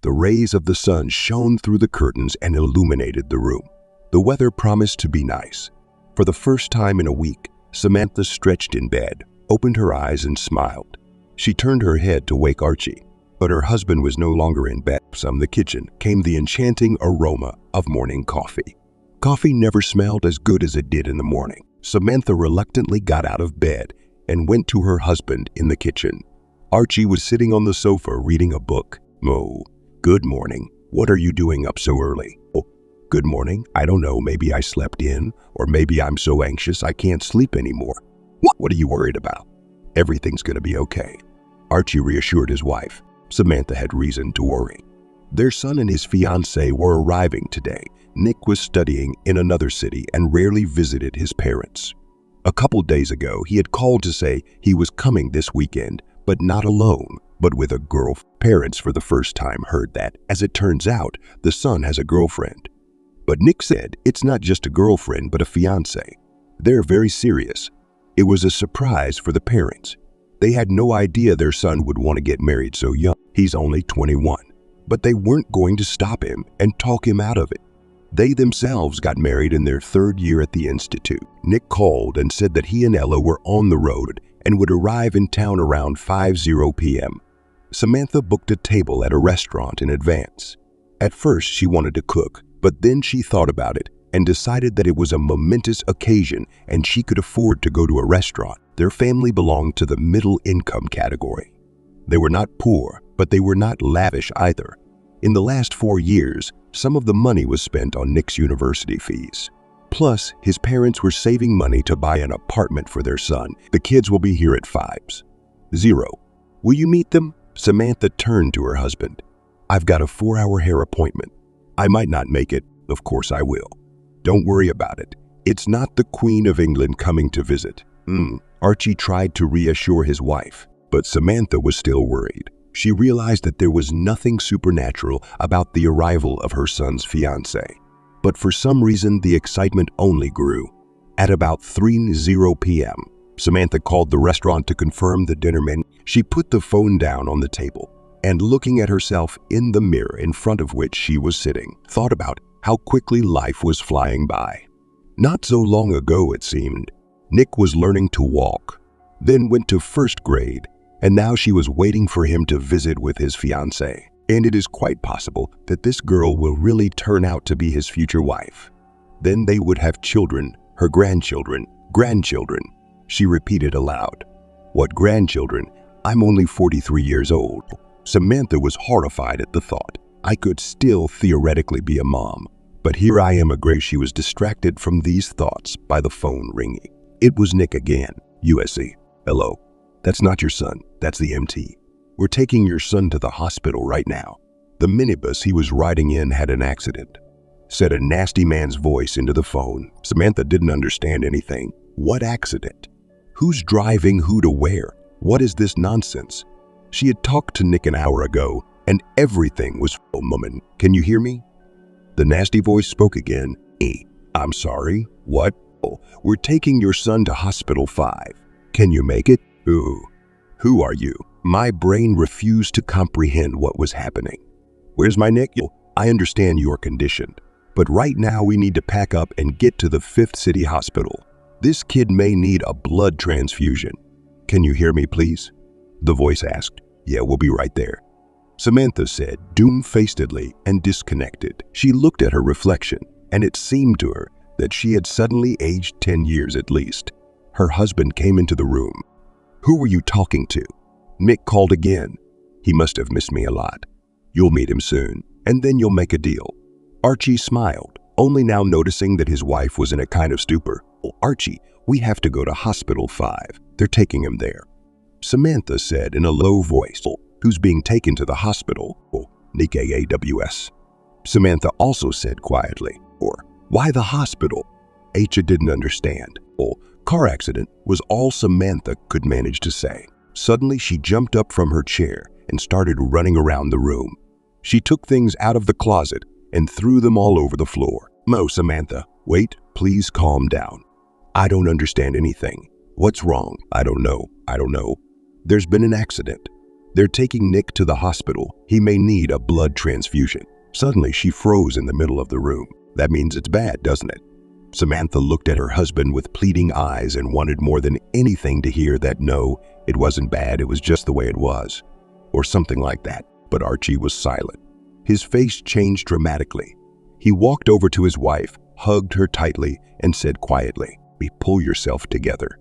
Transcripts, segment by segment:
The rays of the sun shone through the curtains and illuminated the room. The weather promised to be nice. For the first time in a week, Samantha stretched in bed, opened her eyes and smiled. She turned her head to wake Archie, but her husband was no longer in bed. From the kitchen came the enchanting aroma of morning coffee. Coffee never smelled as good as it did in the morning. Samantha reluctantly got out of bed and went to her husband in the kitchen. Archie was sitting on the sofa reading a book. "Oh, good morning. What are you doing up so early?" "Oh, good morning. I don't know, maybe I slept in, or maybe I'm so anxious I can't sleep anymore." What are you worried about? Everything's gonna be okay." Archie reassured his wife. Samantha had reason to worry. Their son and his fiancée were arriving today. Nick was studying in another city and rarely visited his parents. A couple days ago, he had called to say he was coming this weekend, but not alone, but with a girl. Parents for the first time heard that. As it turns out, the son has a girlfriend. But Nick said it's not just a girlfriend, but a fiancée. They're very serious. It was a surprise for the parents. They had no idea their son would want to get married so young. He's only 21. But they weren't going to stop him and talk him out of it. They themselves got married in their third year at the institute. Nick called and said that he and Ella were on the road and would arrive in town around 5:00 p.m. Samantha booked a table at a restaurant in advance. At first, she wanted to cook, but then she thought about it and decided that it was a momentous occasion and she could afford to go to a restaurant. Their family belonged to the middle-income category. They were not poor, but they were not lavish either. In the last 4 years, some of the money was spent on Nick's university fees. Plus, his parents were saving money to buy an apartment for their son. "The kids will be here at 5:00. Will you meet them?" Samantha turned to her husband. "I've got a 4-hour hair appointment. I might not make it. Of course I will. Don't worry about it. It's not the Queen of England coming to visit." Archie tried to reassure his wife, but Samantha was still worried. She realized that there was nothing supernatural about the arrival of her son's fiancée. But for some reason, the excitement only grew. At about 3:00 p.m., Samantha called the restaurant to confirm the dinner menu. She put the phone down on the table and, looking at herself in the mirror in front of which she was sitting, thought about how quickly life was flying by. Not so long ago, it seemed, Nick was learning to walk, then went to first grade, and now she was waiting for him to visit with his fiancée. And it is quite possible that this girl will really turn out to be his future wife. Then they would have children, her grandchildren. She repeated aloud. "What grandchildren? I'm only 43 years old." Samantha was horrified at the thought. I could still theoretically be a mom, but here I am a gray. She was distracted from these thoughts by the phone ringing. It was Nick again. USC. "Hello. That's not your son. That's the MT. We're taking your son to the hospital right now. The minibus he was riding in had an accident," said a nasty man's voice into the phone. Samantha didn't understand anything. What accident? Who's driving who to where? What is this nonsense? She had talked to Nick an hour ago, and everything was, "Oh, woman, can you hear me?" The nasty voice spoke again. "I'm sorry. What?" "Oh, we're taking your son to hospital 5. Can you make it?" Who are you?" My brain refused to comprehend what was happening. "Where's my Nick?" "I understand you're conditioned, but right now we need to pack up and get to the 5th City Hospital. This kid may need a blood transfusion. Can you hear me, please?" The voice asked. "Yeah, we'll be right there," Samantha said, doom-facedly, and disconnected. She looked at her reflection, and it seemed to her that she had suddenly aged 10 years at least. Her husband came into the room. "Who were you talking to?" Nick called again. "He must have missed me a lot. You'll meet him soon, and then you'll make a deal." Archie smiled, only now noticing that his wife was in a kind of stupor. "Oh, Archie, we have to go to hospital 5. They're taking him there," Samantha said in a low voice. "Who's being taken to the hospital?" "Nick AWS. Samantha also said quietly. "Or, why the hospital?" Acha didn't understand. Car accident was all Samantha could manage to say. Suddenly, she jumped up from her chair and started running around the room. She took things out of the closet and threw them all over the floor. Samantha, wait, please calm down. I don't understand anything. What's wrong?" I don't know. There's been an accident. They're taking Nick to the hospital. He may need a blood transfusion. Suddenly, she froze in the middle of the room. That means it's bad, doesn't it? Samantha looked at her husband with pleading eyes and wanted more than anything to hear that no, it wasn't bad, it was just the way it was. Or something like that. But Archie was silent. His face changed dramatically. He walked over to his wife, hugged her tightly, and said quietly, "Pull yourself together.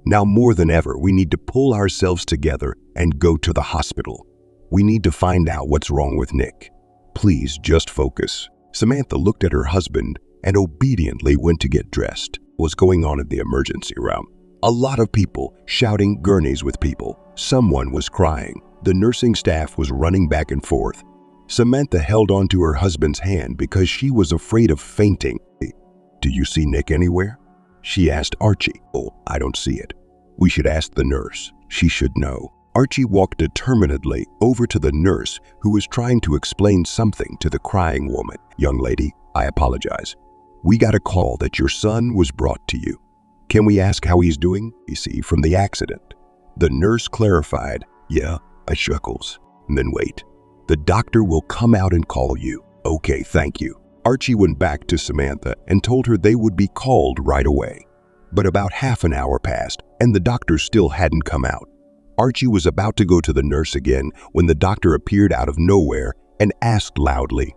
Now more than ever, we need to pull ourselves together and go to the hospital. We need to find out what's wrong with Nick. Please just focus." Samantha looked at her husband and obediently went to get dressed. What was going on in the emergency room? A lot of people shouting, gurneys with people. Someone was crying. The nursing staff was running back and forth. Samantha held on to her husband's hand because she was afraid of fainting. "Do you see Nick anywhere?" she asked Archie. "Oh, I don't see it. We should ask the nurse. She should know." Archie walked determinedly over to the nurse who was trying to explain something to the crying woman. "Young lady, I apologize. We got a call that your son was brought to you. Can we ask how he's doing? You see, from the accident." The nurse clarified. "Yeah," I chuckles. "And then wait. The doctor will come out and call you." "Okay, thank you." Archie went back to Samantha and told her they would be called right away. But about half an hour passed and the doctor still hadn't come out. Archie was about to go to the nurse again when the doctor appeared out of nowhere and asked loudly,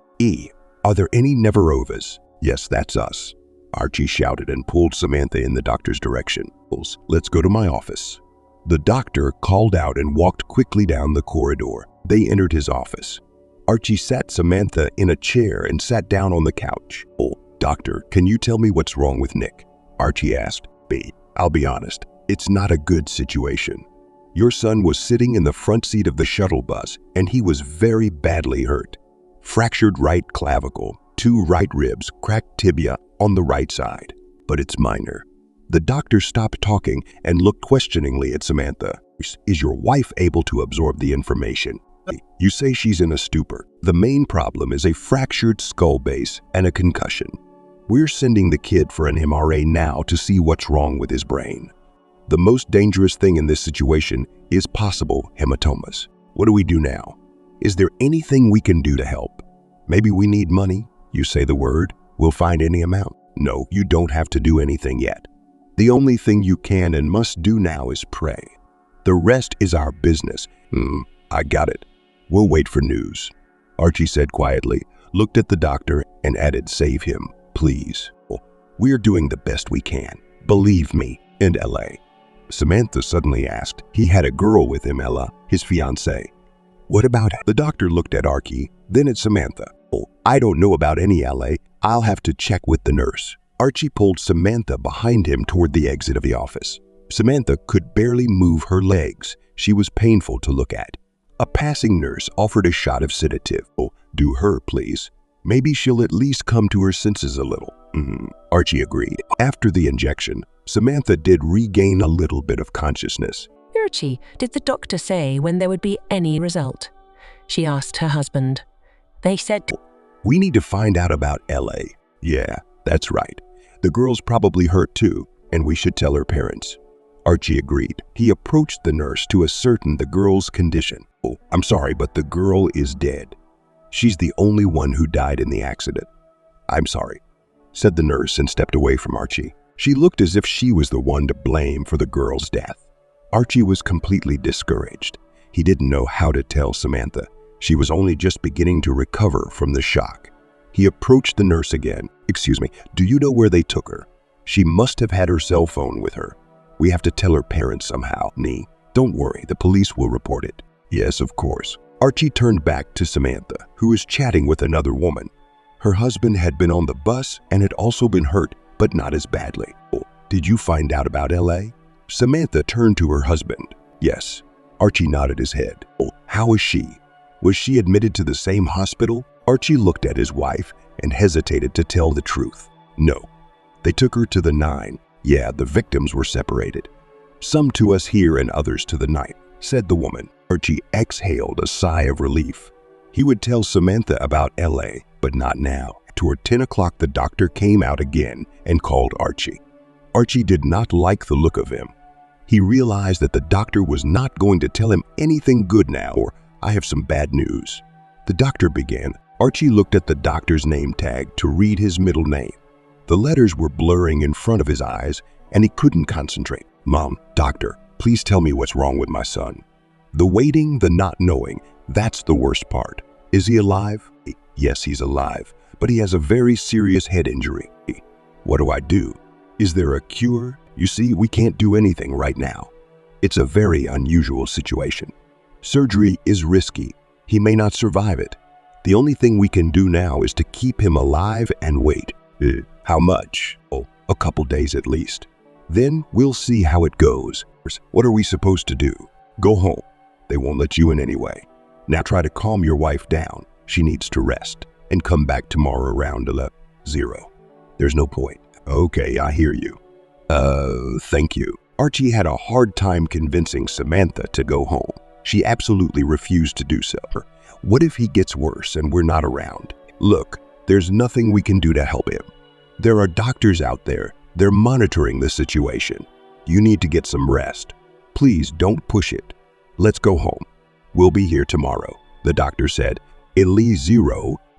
"Are there any Neverovas?" "Yes, that's us," Archie shouted and pulled Samantha in the doctor's direction. "Let's go to my office." The doctor called out and walked quickly down the corridor. They entered his office. Archie sat Samantha in a chair and sat down on the couch. "Oh, doctor, can you tell me what's wrong with Nick?" Archie asked. "I'll be honest, it's not a good situation. Your son was sitting in the front seat of the shuttle bus and he was very badly hurt. Fractured right clavicle, 2 right ribs, cracked tibia on the right side, but it's minor." The doctor stopped talking and looked questioningly at Samantha. "Is your wife able to absorb the information?" "You say she's in a stupor. The main problem is a fractured skull base and a concussion. We're sending the kid for an MRA now to see what's wrong with his brain. The most dangerous thing in this situation is possible hematomas. What do we do now? Is there anything we can do to help? Maybe we need money. You say the word, we'll find any amount." "No, you don't have to do anything yet. The only thing you can and must do now is pray. The rest is our business." I got it. We'll wait for news," Archie said quietly, looked at the doctor and added, "Save him, please. We're doing the best we can. Believe me." "And LA?" Samantha suddenly asked. "He had a girl with him, Ella, his fiancée. What about her?" The doctor looked at Archie, then at Samantha. "Oh, I don't know about any LA. I'll have to check with the nurse." Archie pulled Samantha behind him toward the exit of the office. Samantha could barely move her legs. She was painful to look at. A passing nurse offered a shot of sedative. "Oh, do her, please. Maybe she'll at least come to her senses a little." Archie agreed. After the injection, Samantha did regain a little bit of consciousness. "Archie, did the doctor say when there would be any result?" she asked her husband. "They said—" "We need to find out about LA. Yeah, that's right. The girl's probably hurt too, and we should tell her parents." Archie agreed. He approached the nurse to ascertain the girl's condition. "Oh, I'm sorry, but the girl is dead. She's the only one who died in the accident." "I'm sorry," said the nurse and stepped away from Archie. She looked as if she was the one to blame for the girl's death. Archie was completely discouraged. He didn't know how to tell Samantha. She was only just beginning to recover from the shock. He approached the nurse again. "Excuse me, do you know where they took her? She must have had her cell phone with her. We have to tell her parents somehow." "Don't worry, the police will report it." "Yes, of course." Archie turned back to Samantha, who was chatting with another woman. Her husband had been on the bus and had also been hurt, but not as badly. "Oh, did you find out about LA?" Samantha turned to her husband. "Yes." Archie nodded his head. "Oh, how is she? Was she admitted to the same hospital?" Archie looked at his wife and hesitated to tell the truth. "No. They took her to the 9. Yeah, the victims were separated. Some to us here and others to the 9, said the woman. Archie exhaled a sigh of relief. He would tell Samantha about LA, but not now. Toward 10 o'clock, the doctor came out again and called Archie. Archie did not like the look of him. He realized that the doctor was not going to tell him anything good now, or I have some bad news. The doctor began. Archie looked at the doctor's name tag to read his middle name. The letters were blurring in front of his eyes, and he couldn't concentrate. Mom, doctor, please tell me what's wrong with my son. The waiting, the not knowing, that's the worst part. Is he alive? Yes, he's alive, but he has a very serious head injury. What do I do? Is there a cure? You see, we can't do anything right now. It's a very unusual situation. Surgery is risky. He may not survive it. The only thing we can do now is to keep him alive and wait. How much? Oh, a couple days at least. Then we'll see how it goes. What are we supposed to do? Go home. They won't let you in anyway. Now try to calm your wife down. She needs to rest. And come back tomorrow around 11:00. There's no point. Okay, I hear you. Thank you. Archie had a hard time convincing Samantha to go home. She absolutely refused to do so. What if he gets worse and we're not around? Look, there's nothing we can do to help him. There are doctors out there. They're monitoring the situation. You need to get some rest. Please don't push it. Let's go home. We'll be here tomorrow, the doctor said.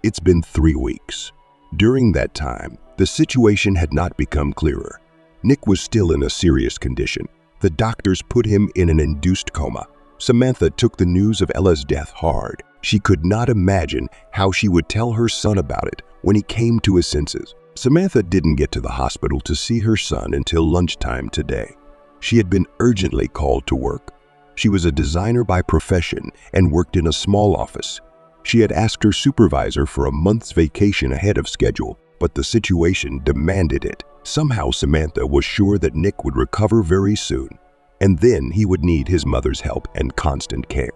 It's been 3 weeks. During that time, the situation had not become clearer. Nick was still in a serious condition. The doctors put him in an induced coma. Samantha took the news of Ella's death hard. She could not imagine how she would tell her son about it when he came to his senses. Samantha didn't get to the hospital to see her son until lunchtime today. She had been urgently called to work. She was a designer by profession and worked in a small office. She had asked her supervisor for a month's vacation ahead of schedule, but the situation demanded it. Somehow Samantha was sure that Nick would recover very soon, and then he would need his mother's help and constant care.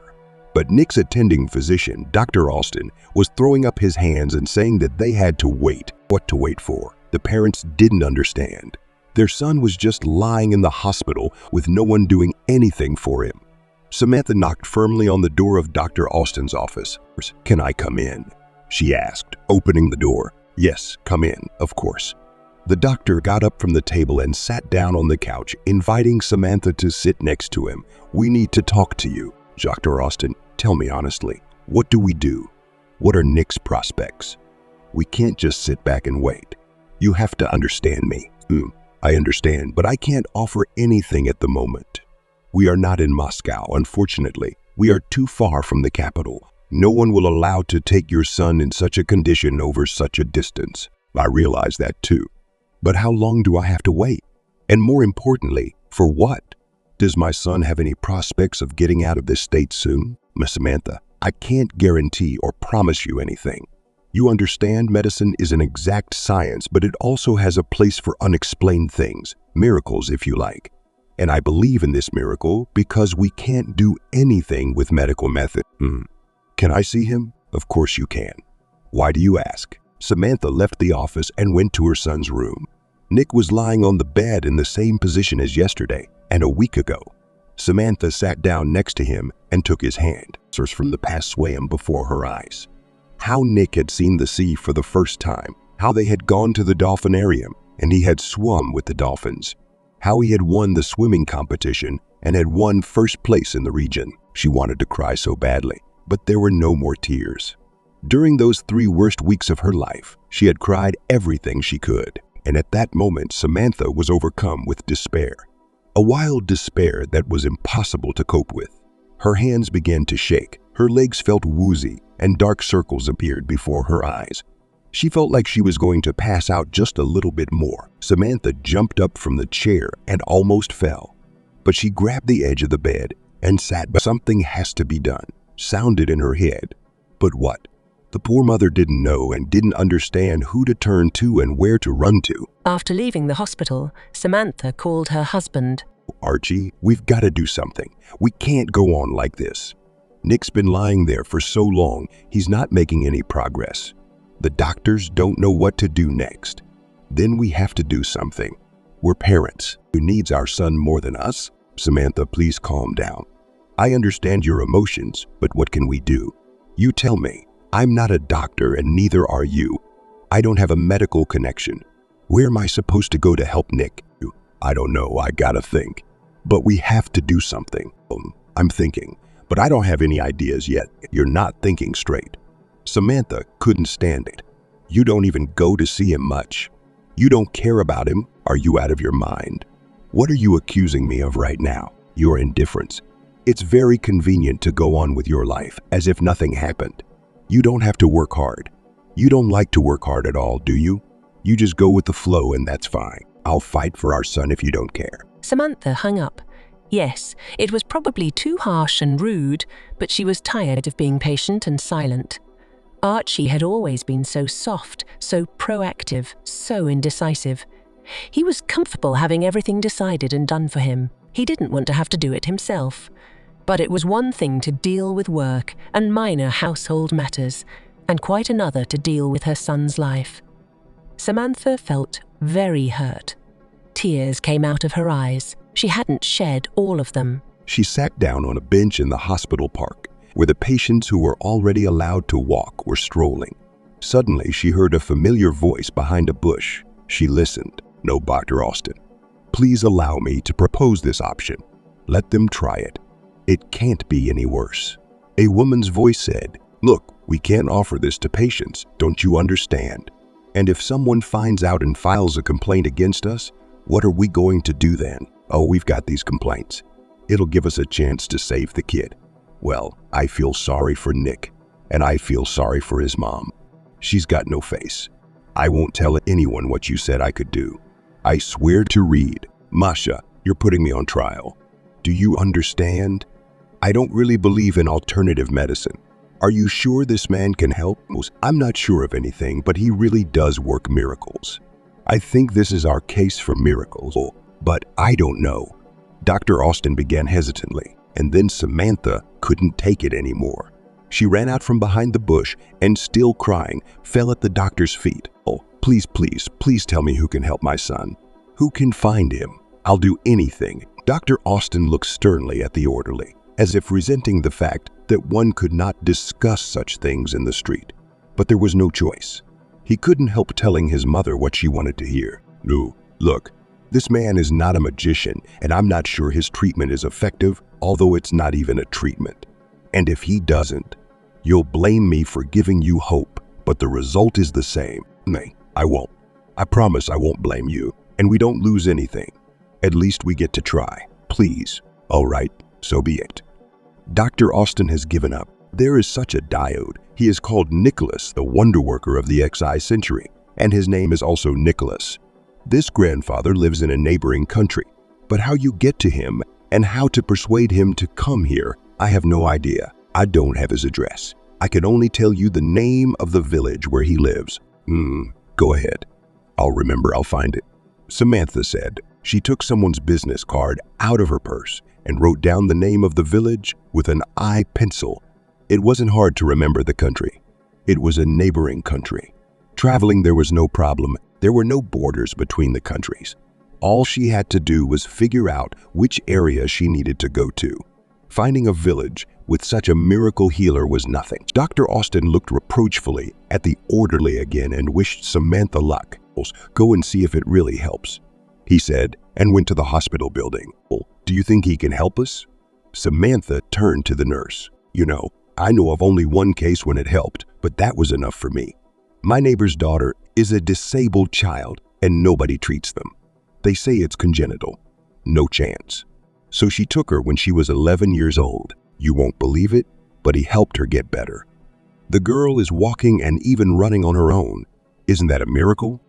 But Nick's attending physician, Dr. Alston, was throwing up his hands and saying that they had to wait. What to wait for? The parents didn't understand. Their son was just lying in the hospital with no one doing anything for him. Samantha knocked firmly on the door of Dr. Alston's office. "Can I come in?" she asked, opening the door. "Yes, come in, of course." The doctor got up from the table and sat down on the couch, inviting Samantha to sit next to him. "We need to talk to you. Dr. Alston, tell me honestly, what do we do? What are Nick's prospects? We can't just sit back and wait. You have to understand me." I understand, but I can't offer anything at the moment. We are not in Moscow, unfortunately. We are too far from the capital. No one will allow to take your son in such a condition over such a distance. I realize that too. But how long do I have to wait? And more importantly, for what? Does my son have any prospects of getting out of this state soon? Miss Samantha, I can't guarantee or promise you anything. You understand, medicine is an exact science, but it also has a place for unexplained things, miracles if you like. And I believe in this miracle because we can't do anything with medical method. Can I see him? Of course you can. Why do you ask? Samantha left the office and went to her son's room. Nick was lying on the bed in the same position as yesterday and a week ago. Samantha sat down next to him and took his hand. Answers from the past swam before her eyes. How Nick had seen the sea for the first time, how they had gone to the dolphinarium and he had swum with the dolphins, how he had won the swimming competition and had won first place in the region. She wanted to cry so badly, but there were no more tears. During those 3 worst weeks of her life, she had cried everything she could, and at that moment Samantha was overcome with despair. A wild despair that was impossible to cope with. Her hands began to shake, her legs felt woozy, and dark circles appeared before her eyes. She felt like she was going to pass out just a little bit more. Samantha jumped up from the chair and almost fell, but she grabbed the edge of the bed and sat. Something has to be done, sounded in her head. But what? The poor mother didn't know and didn't understand who to turn to and where to run to. After leaving the hospital, Samantha called her husband. Archie, we've got to do something. We can't go on like this. Nick's been lying there for so long, he's not making any progress. The doctors don't know what to do next. Then we have to do something. We're parents. Who needs our son more than us? Samantha, please calm down. I understand your emotions, but what can we do? You tell me. I'm not a doctor and neither are you. I don't have a medical connection. Where am I supposed to go to help Nick? I don't know, I gotta think. But we have to do something. I'm thinking, but I don't have any ideas yet. You're not thinking straight. Samantha couldn't stand it. You don't even go to see him much. You don't care about him. Are you out of your mind? What are you accusing me of right now? Your indifference. It's very convenient to go on with your life as if nothing happened. You don't have to work hard. You don't like to work hard at all, do you? You just go with the flow and that's fine. I'll fight for our son if you don't care. Samantha hung up. Yes, it was probably too harsh and rude, but she was tired of being patient and silent. Archie had always been so soft, so proactive, so indecisive. He was comfortable having everything decided and done for him. He didn't want to have to do it himself. But it was one thing to deal with work and minor household matters, and quite another to deal with her son's life. Samantha felt very hurt. Tears came out of her eyes. She hadn't shed all of them. She sat down on a bench in the hospital park, where the patients who were already allowed to walk were strolling. Suddenly, she heard a familiar voice behind a bush. She listened. No, Dr. Austin. Please allow me to propose this option. Let them try it. It can't be any worse. A woman's voice said, Look, we can't offer this to patients. Don't you understand? And if someone finds out and files a complaint against us, what are we going to do then? Oh, we've got these complaints. It'll give us a chance to save the kid. Well, I feel sorry for Nick, and I feel sorry for his mom. She's got no face. I won't tell anyone what you said I could do. I swear to read. Masha, you're putting me on trial. Do you understand? I don't really believe in alternative medicine. Are you sure this man can help? I'm not sure of anything, but he really does work miracles. I think this is our case for miracles, but I don't know. Dr. Austin began hesitantly, and then Samantha couldn't take it anymore. She ran out from behind the bush and, still crying, fell at the doctor's feet. Oh, please, please, please tell me who can help my son. Who can find him? I'll do anything. Dr. Austin looked sternly at the orderly, as if resenting the fact that one could not discuss such things in the street. But there was no choice. He couldn't help telling his mother what she wanted to hear. No, look, this man is not a magician, and I'm not sure his treatment is effective, although it's not even a treatment. And if he doesn't, you'll blame me for giving you hope, but the result is the same. Nay, I won't. I promise I won't blame you, and we don't lose anything. At least we get to try. Please. All right, so be it. Dr. Austin has given up. There is such a diode. He is called Nicholas, the wonder worker of the XI century, and his name is also Nicholas. This grandfather lives in a neighboring country, but how you get to him and how to persuade him to come here, I have no idea. I don't have his address. I can only tell you the name of the village where he lives. Go ahead. I'll remember, I'll find it. Samantha said. She took someone's business card out of her purse and wrote down the name of the village with an eye pencil. It wasn't hard to remember the country. It was a neighboring country. Traveling there was no problem. There were no borders between the countries. All she had to do was figure out which area she needed to go to. Finding a village with such a miracle healer was nothing. Dr. Austin looked reproachfully at the orderly again and wished Samantha luck. Go and see if it really helps, he said, and went to the hospital building. Do you think he can help us? Samantha turned to the nurse. You know, I know of only one case when it helped, but that was enough for me. My neighbor's daughter is a disabled child, and nobody treats them. They say it's congenital. No chance. So she took her when she was 11 years old. You won't believe it, but he helped her get better. The girl is walking and even running on her own. Isn't that a miracle?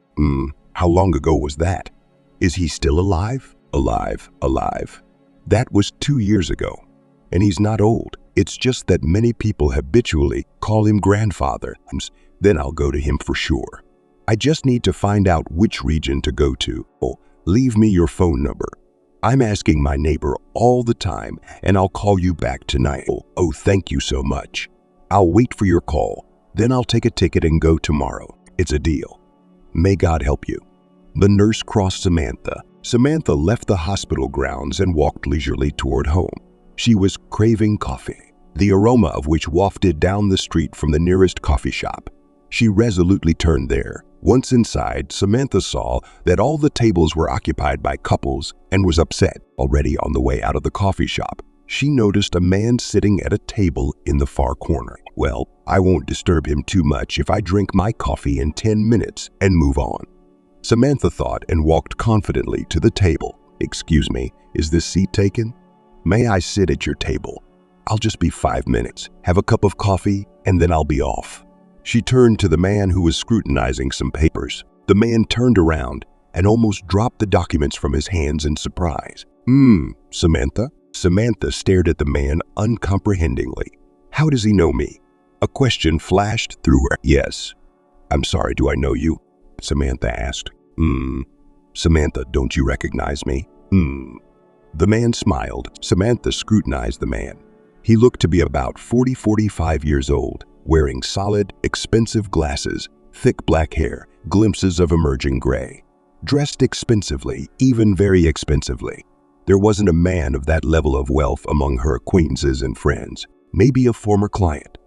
How long ago was that? Is he still alive? Alive. That was 2 years ago. And he's not old. It's just that many people habitually call him grandfather. Then I'll go to him for sure. I just need to find out which region to go to. Leave me your phone number. I'm asking my neighbor all the time, and I'll call you back tonight. Oh, thank you so much. I'll wait for your call. Then I'll take a ticket and go tomorrow. It's a deal. May God help you. The nurse crossed Samantha. Samantha left the hospital grounds and walked leisurely toward home. She was craving coffee, the aroma of which wafted down the street from the nearest coffee shop. She resolutely turned there. Once inside, Samantha saw that all the tables were occupied by couples and was upset. Already on the way out of the coffee shop, she noticed a man sitting at a table in the far corner. Well, I won't disturb him too much if I drink my coffee in 10 minutes and move on, Samantha thought, and walked confidently to the table. Excuse me, is this seat taken? May I sit at your table? I'll just be 5 minutes, have a cup of coffee, and then I'll be off. She turned to the man who was scrutinizing some papers. The man turned around and almost dropped the documents from his hands in surprise. Samantha? Samantha stared at the man uncomprehendingly. How does he know me? A question flashed through her. Yes. I'm sorry, do I know you? Samantha asked. Samantha, don't you recognize me? The man smiled. Samantha scrutinized the man. He looked to be about 45 years old, wearing solid, expensive glasses, thick black hair, glimpses of emerging gray. Dressed expensively, even very expensively. There wasn't a man of that level of wealth among her acquaintances and friends. Maybe a former client.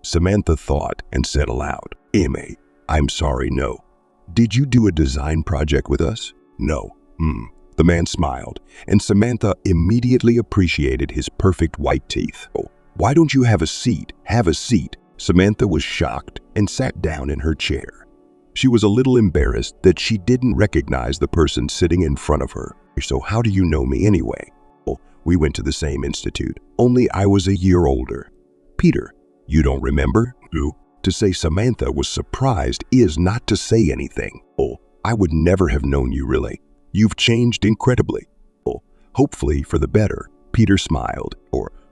Samantha thought and said aloud, "Amy, I'm sorry, no. Did you do a design project with us?" No. The man smiled, and Samantha immediately appreciated his perfect white teeth. "Oh, why don't you have a seat? Have a seat." Samantha was shocked and sat down in her chair. She was a little embarrassed that she didn't recognize the person sitting in front of her. "So how do you know me anyway?" "Oh, we went to the same institute, only I was a year older." "Peter, you don't remember?" "Who?" To say Samantha was surprised is not to say anything. "Oh, I would never have known you really. You've changed incredibly." "Oh, hopefully for the better." Peter smiled.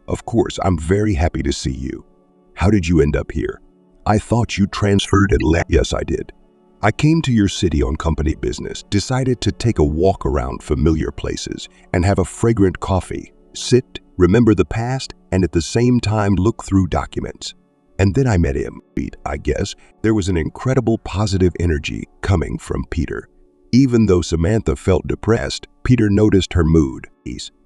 Of course, I'm very happy to see you. How did you end up here?" "I thought you transferred and left." "Yes, I did. I came to your city on company business, decided to take a walk around familiar places and have a fragrant coffee, sit, remember the past, and at the same time look through documents. And then I met him. I guess there was an incredible positive energy coming from Peter. Even though Samantha felt depressed, Peter noticed her mood.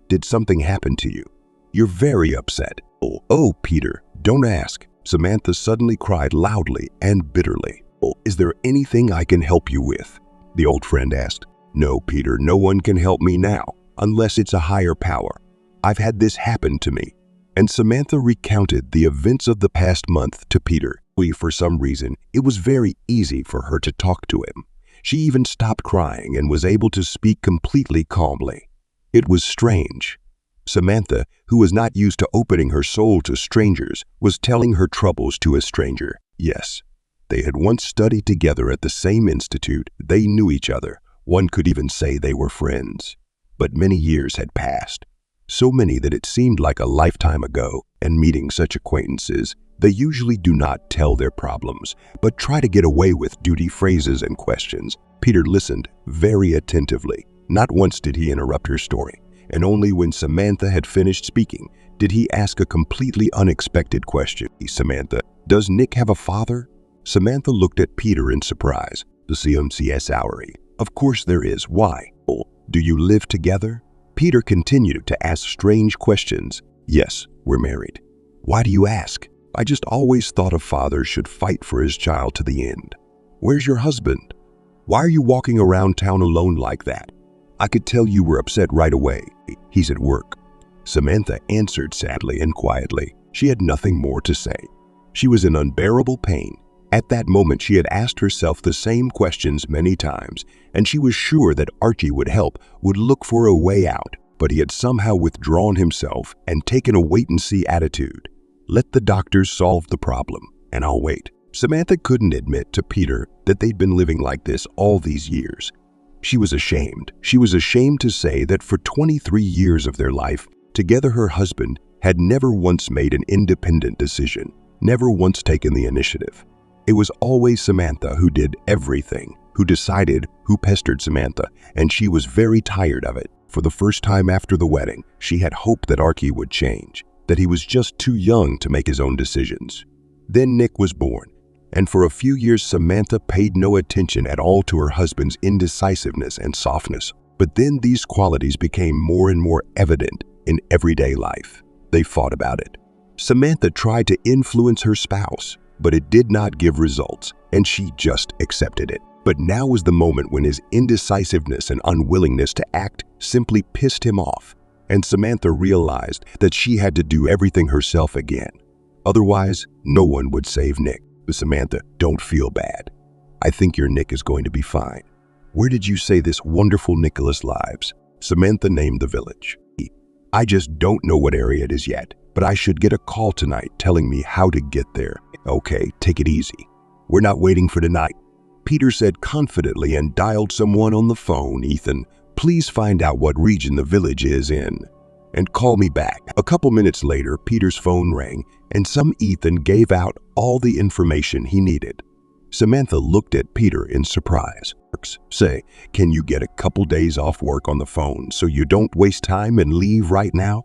Did something happen to you? You're very upset." Oh, Peter, don't ask." Samantha suddenly cried loudly and bitterly. "Is there anything I can help you with?" the old friend asked. "No, Peter, no one can help me now, unless it's a higher power. I've had this happen to me." And Samantha recounted the events of the past month to Peter. For some reason, it was very easy for her to talk to him. She even stopped crying and was able to speak completely calmly. It was strange. Samantha, who was not used to opening her soul to strangers, was telling her troubles to a stranger. Yes, they had once studied together at the same institute. They knew each other. One could even say they were friends. But many years had passed. So many that it seemed like a lifetime ago, and meeting such acquaintances, they usually do not tell their problems, but try to get away with duty phrases and questions. Peter listened very attentively. Not once did he interrupt her story, and only when Samantha had finished speaking did he ask a completely unexpected question. "Samantha, does Nick have a father?" Samantha looked at Peter in surprise. "The CMCS hourly. Of course there is. Why? Do you live together?" Peter continued to ask strange questions. "Yes, we're married." "Why do you ask?" "I just always thought a father should fight for his child to the end." "Where's your husband? Why are you walking around town alone like that? I could tell you were upset right away." "He's at work," Samantha answered sadly and quietly. She had nothing more to say. She was in unbearable pain. At that moment, she had asked herself the same questions many times, and she was sure that Archie would help, would look for a way out. But he had somehow withdrawn himself and taken a wait-and-see attitude. Let the doctors solve the problem, and I'll wait. Samantha couldn't admit to Peter that they'd been living like this all these years. She was ashamed. She was ashamed to say that for 23 years of their life, together her husband had never once made an independent decision, never once taken the initiative. It was always Samantha who did everything, who decided, who pestered Samantha, and she was very tired of it. For the first time after the wedding, she had hoped that Archie would change, that he was just too young to make his own decisions. Then Nick was born, and for a few years Samantha paid no attention at all to her husband's indecisiveness and softness. But then these qualities became more and more evident in everyday life. They fought about it. Samantha tried to influence her spouse. but it did not give results, and she just accepted it. But now was the moment when his indecisiveness and unwillingness to act simply pissed him off, and Samantha realized that she had to do everything herself again. Otherwise, no one would save Nick. But Samantha, don't feel bad. I think your Nick is going to be fine. Where did you say this wonderful Nicholas lives? Samantha named the village. I just don't know what area it is yet, but I should get a call tonight telling me how to get there. Okay, take it easy. We're not waiting for tonight. Peter said confidently and dialed someone on the phone. Ethan, please find out what region the village is in and call me back. A couple minutes later, Peter's phone rang and Ethan gave out all the information he needed. Samantha looked at Peter in surprise. Say, can you get a couple days off work on the phone so you don't waste time and leave right now?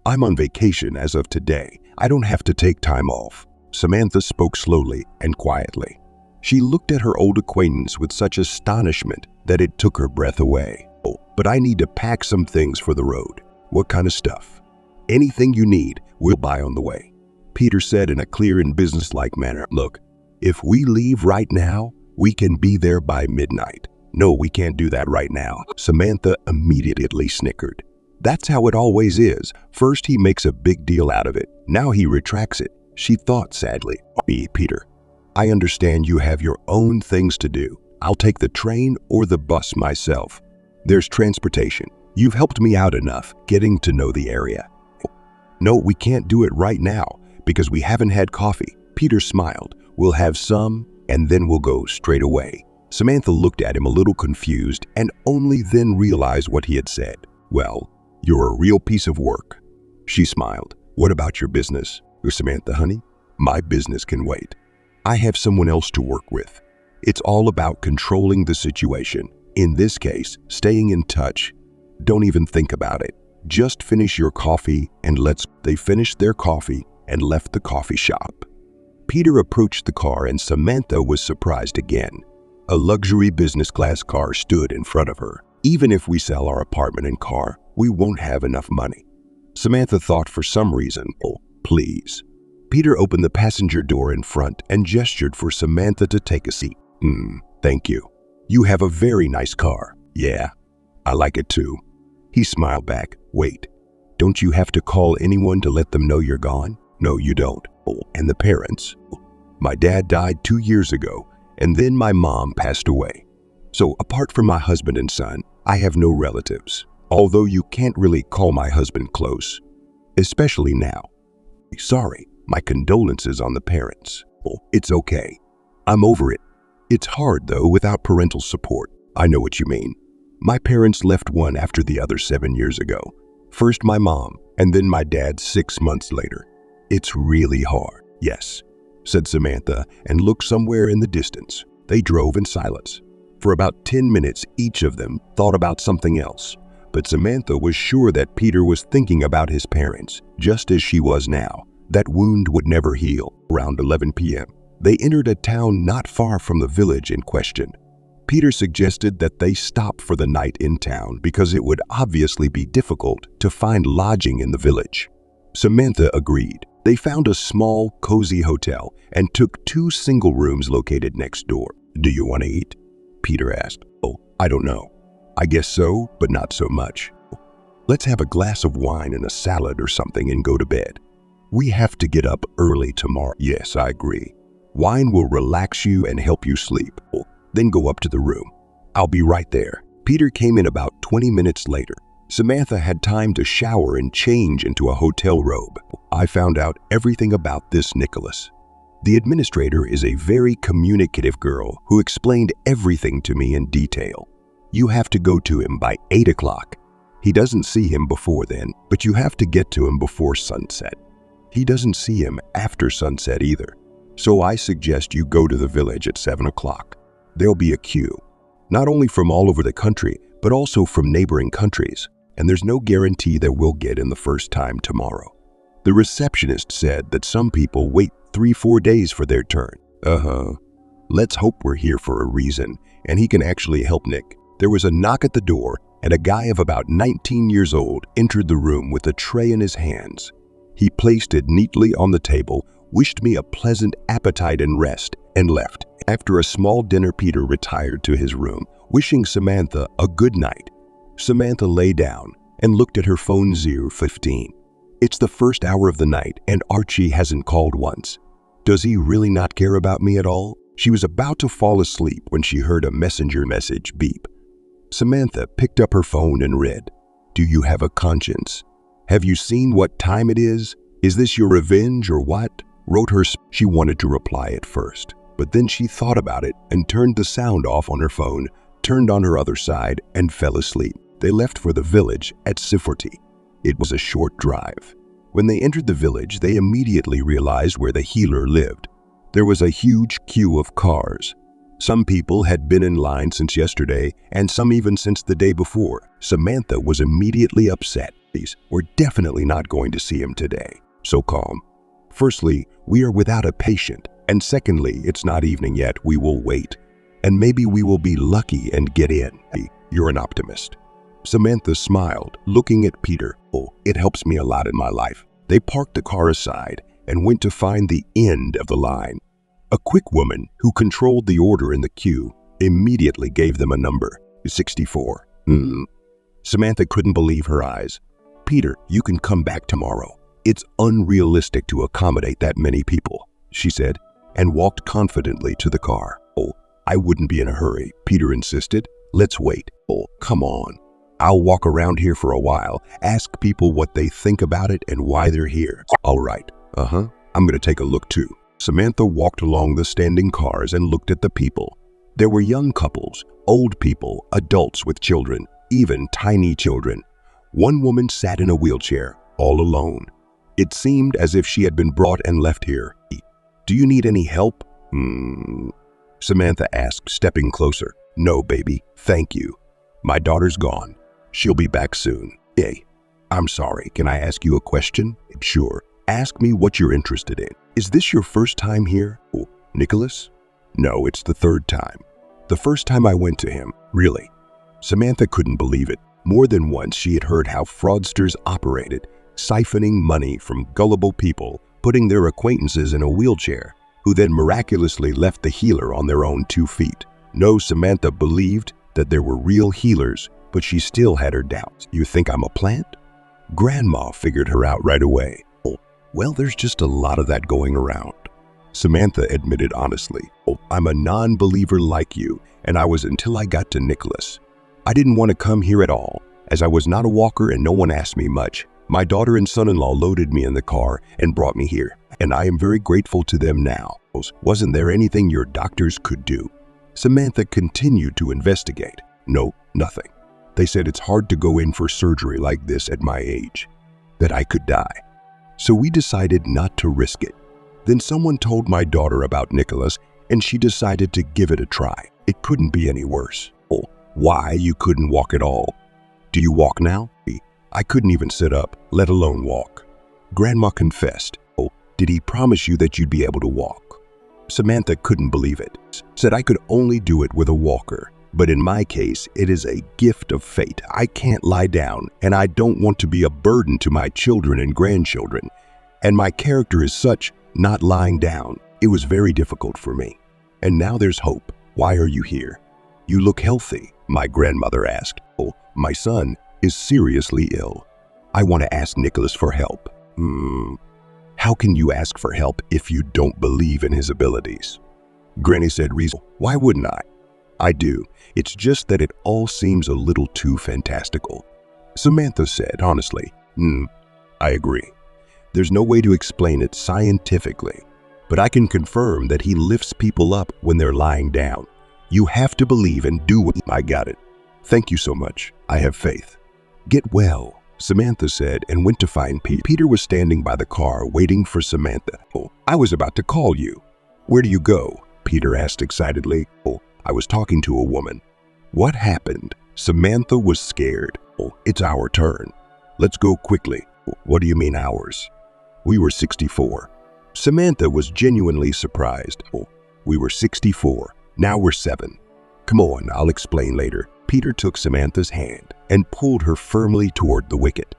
I'm on vacation as of today. I don't have to take time off. Samantha spoke slowly and quietly. She looked at her old acquaintance with such astonishment that it took her breath away. Oh, but I need to pack some things for the road. What kind of stuff? Anything you need, we'll buy on the way. Peter said in a clear and businesslike manner. Look, if we leave right now, we can be there by midnight. No, we can't do that right now. Samantha immediately snickered. That's how it always is. First he makes a big deal out of it. Now he retracts it. She thought sadly. Peter, I understand you have your own things to do. I'll take the train or the bus myself. There's transportation. You've helped me out enough getting to know the area. No, we can't do it right now because we haven't had coffee. Peter smiled. We'll have some and then we'll go straight away. Samantha looked at him a little confused and only then realized what he had said. Well, you're a real piece of work. She smiled. What about your business? Samantha, honey, my business can wait. I have someone else to work with. It's all about controlling the situation. In this case, staying in touch. Don't even think about it. Just finish your coffee and They finished their coffee and left the coffee shop. Peter approached the car and Samantha was surprised again. A luxury business class car stood in front of her. Even if we sell our apartment and car, we won't have enough money. Samantha thought for some reason. Oh, please. Peter opened the passenger door in front and gestured for Samantha to take a seat. Thank you. You have a very nice car. Yeah, I like it too. He smiled back. Wait, don't you have to call anyone to let them know you're gone? No, you don't. Oh, and the parents? My dad died 2 years ago, and then my mom passed away. So apart from my husband and son, I have no relatives. Although you can't really call my husband close, especially now. Sorry, my condolences on the parents. Oh, it's okay. I'm over it. It's hard though without parental support. I know what you mean. My parents left one after the other 7 years ago. First my mom, and then my dad 6 months later. It's really hard. Yes, said Samantha and looked somewhere in the distance. They drove in silence. For about 10 minutes, each of them thought about something else. But Samantha was sure that Peter was thinking about his parents, just as she was now. That wound would never heal. Around 11 p.m., they entered a town not far from the village in question. Peter suggested that they stop for the night in town because it would obviously be difficult to find lodging in the village. Samantha agreed. They found a small, cozy hotel and took 2 single rooms located next door. Do you want to eat? Peter asked. Oh, I don't know. I guess so, but not so much. Let's have a glass of wine and a salad or something and go to bed. We have to get up early tomorrow. Yes, I agree. Wine will relax you and help you sleep. Then go up to the room. I'll be right there. Peter came in about 20 minutes later. Samantha had time to shower and change into a hotel robe. I found out everything about this Nicholas. The administrator is a very communicative girl who explained everything to me in detail. You have to go to him by 8 o'clock. He doesn't see him before then, but you have to get to him before sunset. He doesn't see him after sunset either. So I suggest you go to the village at 7 o'clock. There'll be a queue, not only from all over the country, but also from neighboring countries. And there's no guarantee that we'll get in the first time tomorrow. The receptionist said that some people wait 3-4 days for their turn. Let's hope we're here for a reason, and he can actually help Nick. There was a knock at the door, and a guy of about 19 years old entered the room with a tray in his hands. He placed it neatly on the table, wished me a pleasant appetite and rest, and left. After a small dinner, Peter retired to his room, wishing Samantha a good night. Samantha lay down and looked at her phone. 0:15. It's the first hour of the night and Archie hasn't called once. Does he really not care about me at all? She was about to fall asleep when she heard a messenger message beep. Samantha picked up her phone and read, "Do you have a conscience? Have you seen what time it is? Is this your revenge or what?" Wrote her. She wanted to reply at first, but then she thought about it and turned the sound off on her phone, turned on her other side, and fell asleep. They left for the village at 6:40. It was a short drive. When they entered the village, they immediately realized where the healer lived. There was a huge queue of cars. Some people had been in line since yesterday, and some even since the day before. Samantha was immediately upset. We're definitely not going to see him today. So calm. Firstly, we are without a patient, and secondly, it's not evening yet. We will wait, and maybe we will be lucky and get in. You're an optimist. Samantha smiled, looking at Peter. Oh, it helps me a lot in my life. They parked the car aside and went to find the end of the line. A quick woman who controlled the order in the queue immediately gave them a number, 64. Samantha couldn't believe her eyes. "Peter, you can come back tomorrow. It's unrealistic to accommodate that many people," she said, and walked confidently to the car. "Oh, I wouldn't be in a hurry," Peter insisted. "Let's wait." "Oh, come on. I'll walk around here for a while, ask people what they think about it and why they're here." "All right. I'm going to take a look too." Samantha walked along the standing cars and looked at the people. There were young couples, old people, adults with children, even tiny children. One woman sat in a wheelchair, all alone. It seemed as if she had been brought and left here. "Do you need any help?" Samantha asked, stepping closer. "No, baby, thank you. My daughter's gone. She'll be back soon." "Hey, I'm sorry, can I ask you a question?" "Sure. Ask me what you're interested in." "Is this your first time here?" "Oh, Nicholas?" "No, it's the third time. The first time I went to him." "Really?" Samantha couldn't believe it. More than once she had heard how fraudsters operated, siphoning money from gullible people, putting their acquaintances in a wheelchair, who then miraculously left the healer on their own 2 feet. No, Samantha believed that there were real healers, but she still had her doubts. "You think I'm a plant?" Grandma figured her out right away. "Oh, well, there's just a lot of that going around." Samantha admitted honestly, "Oh, I'm a non-believer like you, and I was until I got to Nicholas. I didn't want to come here at all, as I was not a walker and no one asked me much. My daughter and son-in-law loaded me in the car and brought me here, and I am very grateful to them now. Wasn't there anything your doctors could do?" Samantha continued to investigate. "No, nothing. They said it's hard to go in for surgery like this at my age, that I could die. So we decided not to risk it. Then someone told my daughter about Nicholas, and she decided to give it a try. It couldn't be any worse." "Oh, why you couldn't walk at all?" "Do you walk now?" "I couldn't even sit up, let alone walk." Grandma confessed. "Oh, did he promise you that you'd be able to walk?" Samantha couldn't believe it. Said I could only do it with a walker. But in my case, it is a gift of fate. I can't lie down, and I don't want to be a burden to my children and grandchildren. And my character is such, not lying down. It was very difficult for me. And now there's hope. Why are you here?" "You look healthy," my grandmother asked. "Oh, my son is seriously ill. I want to ask Nicholas for help." How can you ask for help if you don't believe in his abilities?" Granny said reasonably. "Why wouldn't I? I do. It's just that it all seems a little too fantastical." Samantha said honestly, I agree. There's no way to explain it scientifically, but I can confirm that he lifts people up when they're lying down. You have to believe and do what." "I got it. Thank you so much. I have faith." "Get well," Samantha said, and went to find Pete. Peter was standing by the car waiting for Samantha. "Oh, I was about to call you." "Where do you go?" Peter asked excitedly. "Oh, I was talking to a woman." "What happened?" Samantha was scared. "Oh, it's our turn. Let's go quickly." "What do you mean ours?" "We were 64. Samantha was genuinely surprised. "Oh, we were 64. Now we're 7. "Come on, I'll explain later." Peter took Samantha's hand and pulled her firmly toward the wicket.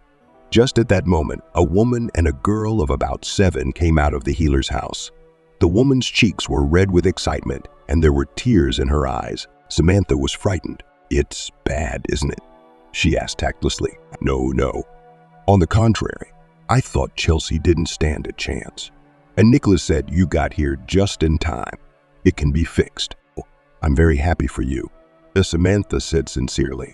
Just at that moment, a woman and a girl of about 7 came out of the healer's house. The woman's cheeks were red with excitement, and there were tears in her eyes. Samantha was frightened. "It's bad, isn't it?" she asked tactlessly. No. On the contrary, I thought Chelsea didn't stand a chance. And Nicholas said, "You got here just in time. It can be fixed." "I'm very happy for you," Samantha said sincerely.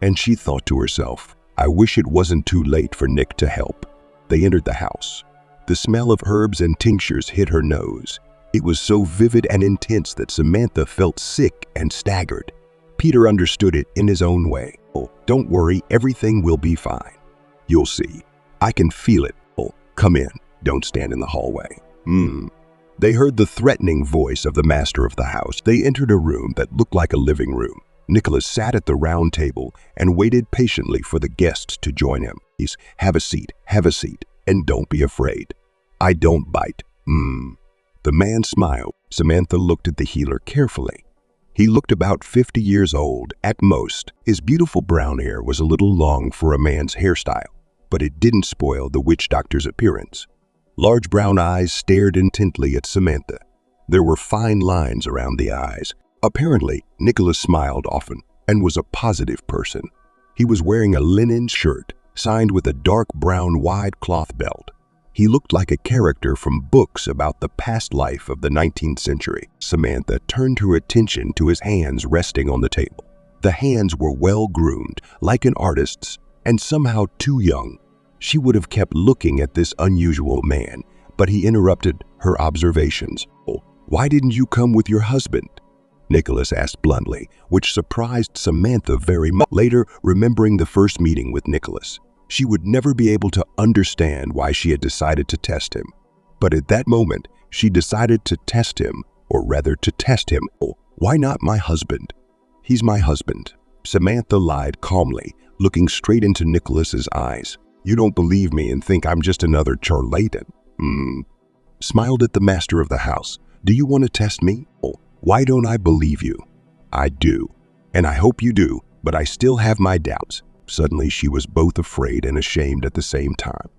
And she thought to herself, "I wish it wasn't too late for Nick to help." They entered the house. The smell of herbs and tinctures hit her nose. It was so vivid and intense that Samantha felt sick and staggered. Peter understood it in his own way. "Oh, don't worry, everything will be fine. You'll see. I can feel it. Oh, come in. Don't stand in the hallway." They heard the threatening voice of the master of the house. They entered a room that looked like a living room. Nicholas sat at the round table and waited patiently for the guests to join him. He's, have a seat, and don't be afraid. I don't bite." The man smiled. Samantha looked at the healer carefully. He looked about 50 years old, at most. His beautiful brown hair was a little long for a man's hairstyle, but it didn't spoil the witch doctor's appearance. Large brown eyes stared intently at Samantha. There were fine lines around the eyes. Apparently, Nicholas smiled often and was a positive person. He was wearing a linen shirt, signed with a dark brown wide cloth belt. He looked like a character from books about the past life of the 19th century. Samantha turned her attention to his hands resting on the table. The hands were well-groomed, like an artist's, and somehow too young. She would have kept looking at this unusual man, but he interrupted her observations. "Oh, why didn't you come with your husband?" Nicholas asked bluntly, which surprised Samantha very much. Later, remembering the first meeting with Nicholas, she would never be able to understand why she had decided to test him. But at that moment, she decided to test him, or rather to test him. "Oh, why not my husband?" "He's my husband," Samantha lied calmly, looking straight into Nicholas's eyes. "You don't believe me and think I'm just another charlatan." Smiled at the master of the house. "Do you want to test me?" "Oh, why don't I believe you?" "I do, and I hope you do, but I still have my doubts." Suddenly, she was both afraid and ashamed at the same time.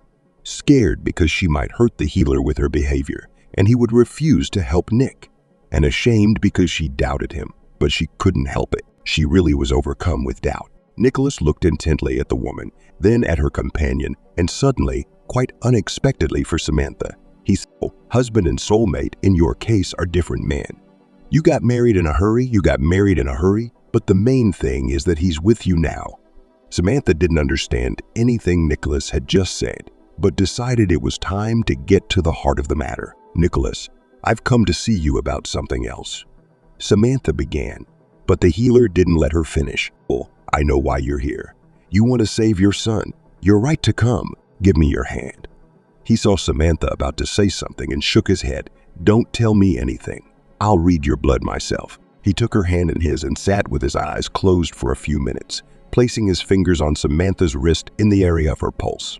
Scared because she might hurt the healer with her behavior, and he would refuse to help Nick. And ashamed because she doubted him, but she couldn't help it. She really was overcome with doubt. Nicholas looked intently at the woman, then at her companion, and suddenly, quite unexpectedly for Samantha, he said, "Oh, husband and soulmate in your case are different men. You got married in a hurry, but the main thing is that he's with you now." Samantha didn't understand anything Nicholas had just said, but decided it was time to get to the heart of the matter. "Nicholas, I've come to see you about something else," Samantha began, but the healer didn't let her finish. "Oh, I know why you're here. You want to save your son. You're right to come. Give me your hand." He saw Samantha about to say something and shook his head. "Don't tell me anything. I'll read your blood myself." He took her hand in his and sat with his eyes closed for a few minutes, placing his fingers on Samantha's wrist in the area of her pulse.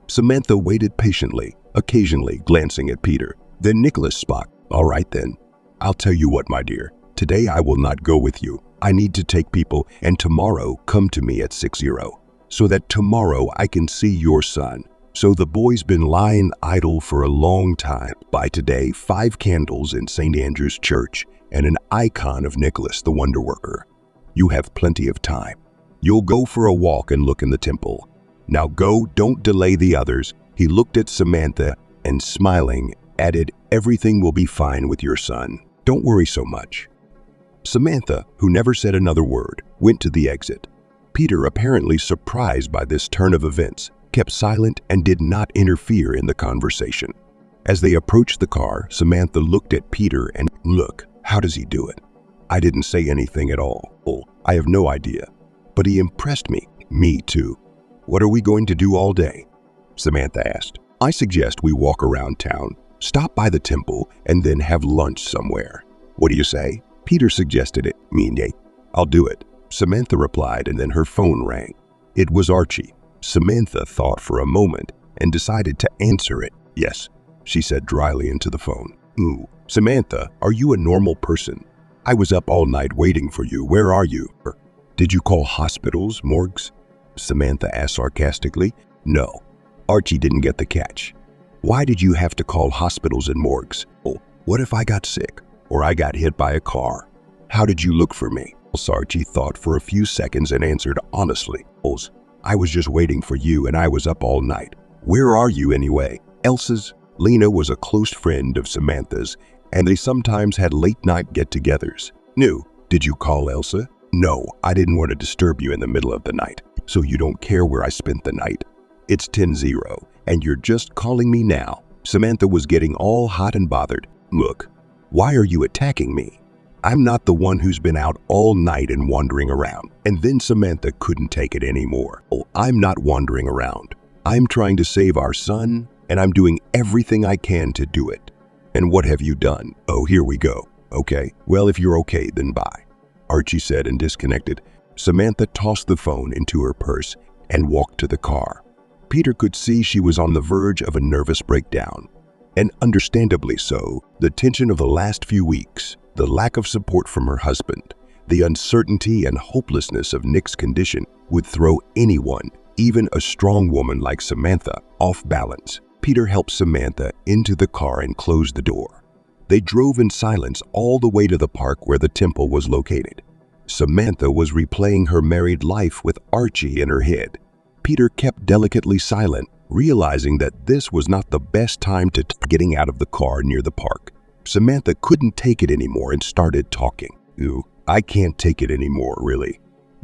Samantha waited patiently, occasionally glancing at Peter. Then Nicholas spoke. "All right then. I'll tell you what, my dear. Today I will not go with you. I need to take people, and tomorrow come to me at 6:00, so that tomorrow I can see your son." So the boy's been lying idle for a long time. By today, 5 candles in St. Andrew's Church and an icon of Nicholas the Wonder Worker. You have plenty of time. You'll go for a walk and look in the temple. Now go, don't delay the others. He looked at Samantha and, smiling, added, "Everything will be fine with your son. Don't worry so much." Samantha, who never said another word, went to the exit. Peter, apparently surprised by this turn of events, kept silent and did not interfere in the conversation. As they approached the car, Samantha looked at Peter and, "Look, how does he do it? I didn't say anything at all. Oh, I have no idea. But he impressed me." "Me too." "What are we going to do all day?" Samantha asked. "I suggest we walk around town, stop by the temple, and then have lunch somewhere. What do you say?" Peter suggested it. "I'll do it," Samantha replied, and then her phone rang. It was Archie. Samantha thought for a moment and decided to answer it. "Yes," she said dryly into the phone. "Ooh, Samantha, are you a normal person? I was up all night waiting for you. Where are you?" "Did you call hospitals, morgues?" Samantha asked sarcastically. "No, Archie didn't get the catch. Why did you have to call hospitals and morgues? Oh, what if I got sick or I got hit by a car? How did you look for me? Archie thought for a few seconds and answered honestly. I was just waiting for you and I was up all night. Where are you anyway? Lena was a close friend of Samantha's and they sometimes had late-night get-togethers. No, did you call Elsa? No, I didn't want to disturb you in the middle of the night, so you don't care where I spent the night. It's 10-0, and you're just calling me now. Samantha was getting all hot and bothered. Look, why are you attacking me? I'm not the one who's been out all night and wandering around. And then Samantha couldn't take it anymore. Oh, I'm not wandering around. I'm trying to save our son, and I'm doing everything I can to do it. And what have you done? Oh, here we go. Okay, well, if you're okay, then bye. Archie said and disconnected. Samantha tossed the phone into her purse and walked to the car. Peter could see she was on the verge of a nervous breakdown. And understandably so, the tension of the last few weeks, the lack of support from her husband, the uncertainty and hopelessness of Nick's condition would throw anyone, even a strong woman like Samantha, off balance. Peter helped Samantha into the car and closed the door. They drove in silence all the way to the park where the temple was located. Samantha was replaying her married life with Archie in her head. Peter kept delicately silent, realizing that this was not the best time to getting out of the car near the park. Samantha couldn't take it anymore and started talking. I can't take it anymore, really.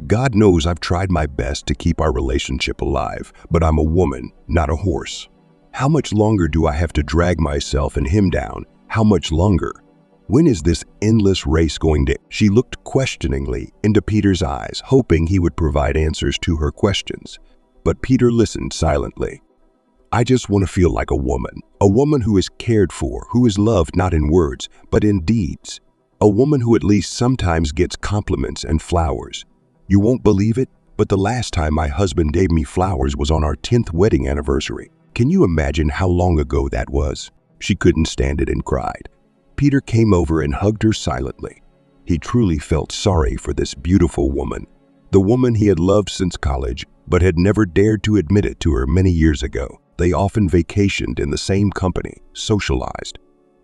God knows I've tried my best to keep our relationship alive, but I'm a woman, not a horse. How much longer do I have to drag myself and him down? How much longer? When is this endless race going to? She looked questioningly into Peter's eyes, hoping he would provide answers to her questions. But Peter listened silently. I just want to feel like a woman who is cared for, who is loved not in words, but in deeds. A woman who at least sometimes gets compliments and flowers. You won't believe it, but the last time my husband gave me flowers was on our 10th wedding anniversary. Can you imagine how long ago that was? She couldn't stand it and cried. Peter came over and hugged her silently. He truly felt sorry for this beautiful woman, the woman he had loved since college, but had never dared to admit it to her many years ago. They often vacationed in the same company, socialized.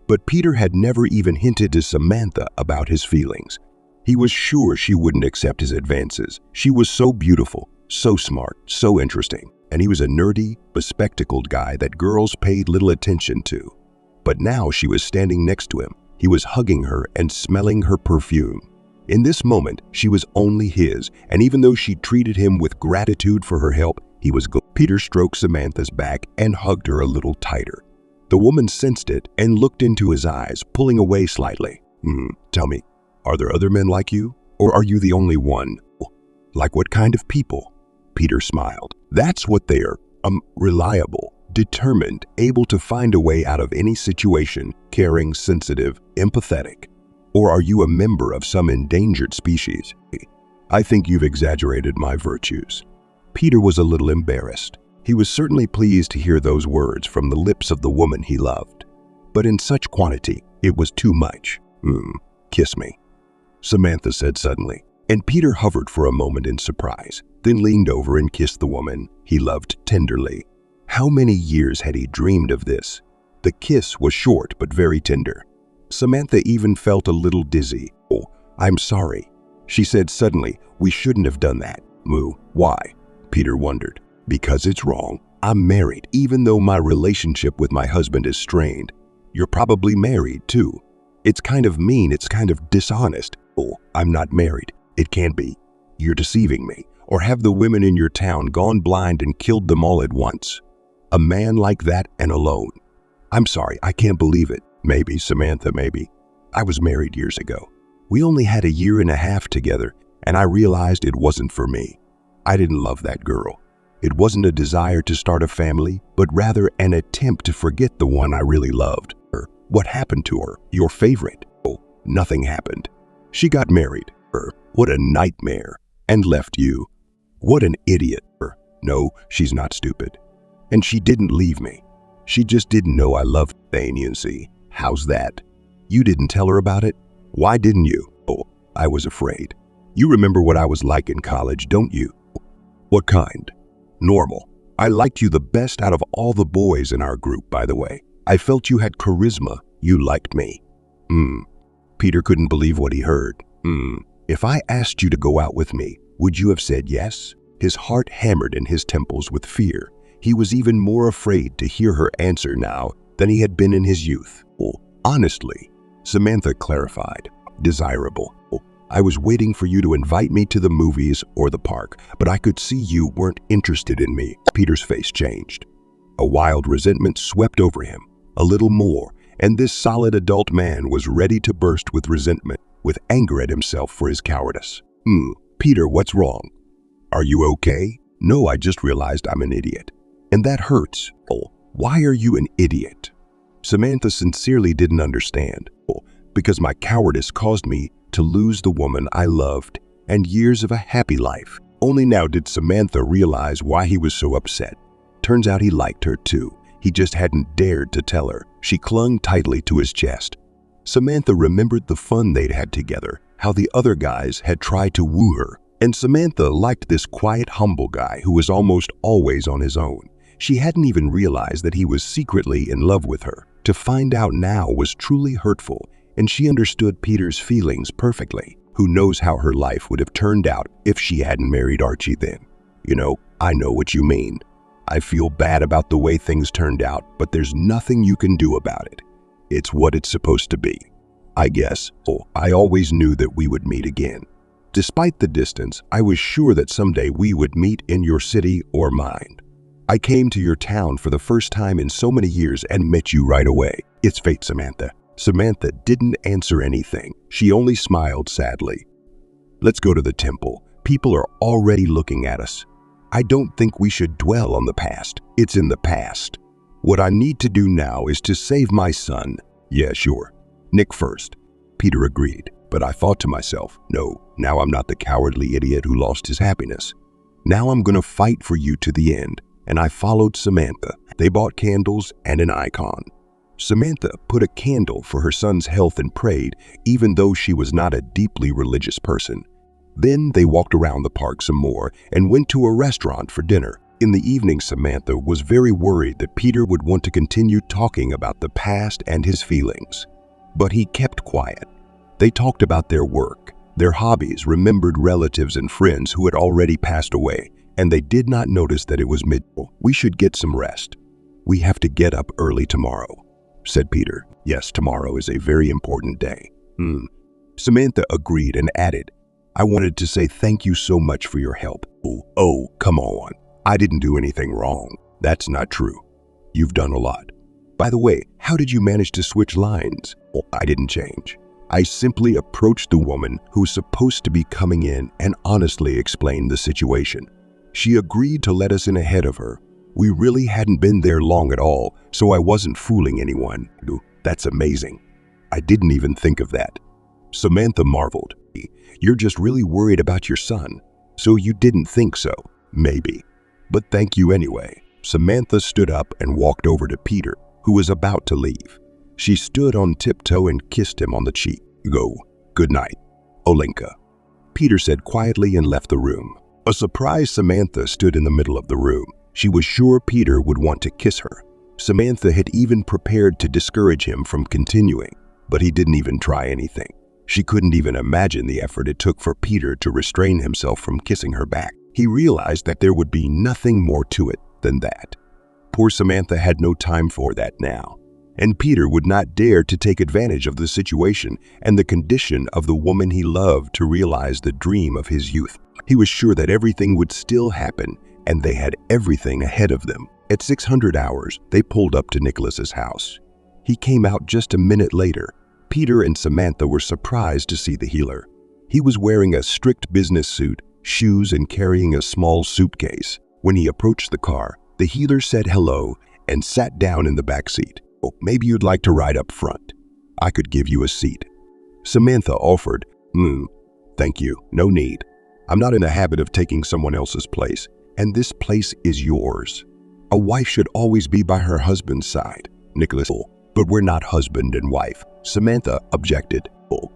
But Peter had never even hinted to Samantha about his feelings. He was sure she wouldn't accept his advances. She was so beautiful, so smart, so interesting, and he was a nerdy, bespectacled guy that girls paid little attention to. But now she was standing next to him. He was hugging her and smelling her perfume. In this moment, she was only his, and even though she treated him with gratitude for her help, he was glad. Peter stroked Samantha's back and hugged her a little tighter. The woman sensed it and looked into his eyes, pulling away slightly. Tell me, are there other men like you? Or are you the only one? Like what kind of people? Peter smiled. That's what they're, reliable, determined, able to find a way out of any situation, caring, sensitive, empathetic. Or are you a member of some endangered species? I think you've exaggerated my virtues. Peter was a little embarrassed. He was certainly pleased to hear those words from the lips of the woman he loved. But in such quantity, it was too much. Kiss me, Samantha said suddenly, and Peter hovered for a moment in surprise, then leaned over and kissed the woman he loved tenderly. How many years had he dreamed of this? The kiss was short but very tender. Samantha even felt a little dizzy. Oh, I'm sorry, she said suddenly. We shouldn't have done that. Why? Peter wondered. Because it's wrong. I'm married, even though my relationship with my husband is strained. You're probably married, too. It's kind of mean, it's kind of dishonest. Oh, I'm not married. It can't be. You're deceiving me. Or have the women in your town gone blind and killed them all at once? A man like that and alone. I'm sorry, I can't believe it. Maybe, Samantha, maybe. I was married years ago. We only had a year and a half together, and I realized it wasn't for me. I didn't love that girl. It wasn't a desire to start a family, but rather an attempt to forget the one I really loved. What happened to her? Your favorite? Oh, nothing happened. She got married. What a nightmare. And left you. What an idiot. No, she's not stupid. And she didn't leave me. She just didn't know I loved Nancy. How's that? You didn't tell her about it? Why didn't you? Oh, I was afraid. You remember what I was like in college, don't you? What kind? Normal. I liked you the best out of all the boys in our group, by the way. I felt you had charisma. You liked me. Peter couldn't believe what he heard. If I asked you to go out with me, would you have said yes? His heart hammered in his temples with fear. He was even more afraid to hear her answer now than he had been in his youth. Honestly, Samantha clarified. Desirable. I was waiting for you to invite me to the movies or the park, but I could see you weren't interested in me. Peter's face changed. A wild resentment swept over him. A little more, and this solid adult man was ready to burst with resentment, with anger at himself for his cowardice. Peter, what's wrong? Are you okay? No, I just realized I'm an idiot. And that hurts. Why are you an idiot? Samantha sincerely didn't understand. Because my cowardice caused me to lose the woman I loved and years of a happy life. Only now did Samantha realize why he was so upset. Turns out he liked her too. He just hadn't dared to tell her. She clung tightly to his chest. Samantha remembered the fun they'd had together, how the other guys had tried to woo her. And Samantha liked this quiet, humble guy who was almost always on his own. She hadn't even realized that he was secretly in love with her. To find out now was truly hurtful, and she understood Peter's feelings perfectly. Who knows how her life would have turned out if she hadn't married Archie then? I know what you mean. I feel bad about the way things turned out, but there's nothing you can do about it. It's what it's supposed to be. I guess. I always knew that we would meet again. Despite the distance, I was sure that someday we would meet in your city or mine. I came to your town for the first time in so many years and met you right away. It's fate, Samantha. Samantha didn't answer anything. She only smiled sadly. Let's go to the temple. People are already looking at us. I don't think we should dwell on the past. It's in the past. What I need to do now is to save my son. Yeah, sure. Nick first. Peter agreed, but I thought to myself, no, now I'm not the cowardly idiot who lost his happiness. Now I'm gonna fight for you to the end. And I followed Samantha. They bought candles and an icon. Samantha put a candle for her son's health and prayed, even though she was not a deeply religious person. Then they walked around the park some more and went to a restaurant for dinner. In the evening, Samantha was very worried that Peter would want to continue talking about the past and his feelings. But he kept quiet. They talked about their work, their hobbies, remembered relatives and friends who had already passed away, and they did not notice that it was midday. We should get some rest. We have to get up early tomorrow, said Peter. Yes, tomorrow is a very important day. Samantha agreed and added, I wanted to say thank you so much for your help. Oh, come on. I didn't do anything wrong. That's not true. You've done a lot. By the way, how did you manage to switch lines? I didn't change. I simply approached the woman who was supposed to be coming in and honestly explained the situation. She agreed to let us in ahead of her. We really hadn't been there long at all, so I wasn't fooling anyone. That's amazing. I didn't even think of that. Samantha marveled. You're just really worried about your son, so you didn't think so. Maybe. But thank you anyway. Samantha stood up and walked over to Peter, who was about to leave. She stood on tiptoe and kissed him on the cheek. Go. Good night, Olenka. Peter said quietly and left the room. A surprised Samantha stood in the middle of the room. She was sure Peter would want to kiss her. Samantha had even prepared to discourage him from continuing, but he didn't even try anything. She couldn't even imagine the effort it took for Peter to restrain himself from kissing her back. He realized that there would be nothing more to it than that. Poor Samantha had no time for that now, and Peter would not dare to take advantage of the situation and the condition of the woman he loved to realize the dream of his youth. He was sure that everything would still happen, and they had everything ahead of them. At 600 hours, they pulled up to Nicholas's house. He came out just a minute later. Peter and Samantha were surprised to see the healer. He was wearing a strict business suit, shoes, and carrying a small suitcase. When he approached the car, the healer said hello and sat down in the back seat. Maybe you'd like to ride up front. I could give you a seat. Samantha offered. Thank you, no need. I'm not in the habit of taking someone else's place, and this place is yours. A wife should always be by her husband's side. Nicholas, but we're not husband and wife. Samantha objected.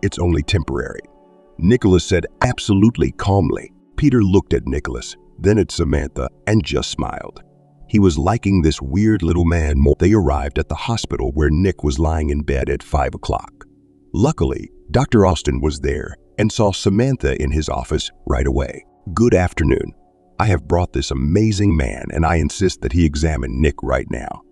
It's only temporary. Nicholas said absolutely calmly. Peter looked at Nicholas, then at Samantha, and just smiled. He was liking this weird little man more. They arrived at the hospital where Nick was lying in bed at 5 o'clock. Luckily, Dr. Austin was there and saw Samantha in his office right away. "Good afternoon. I have brought this amazing man and I insist that he examine Nick right now."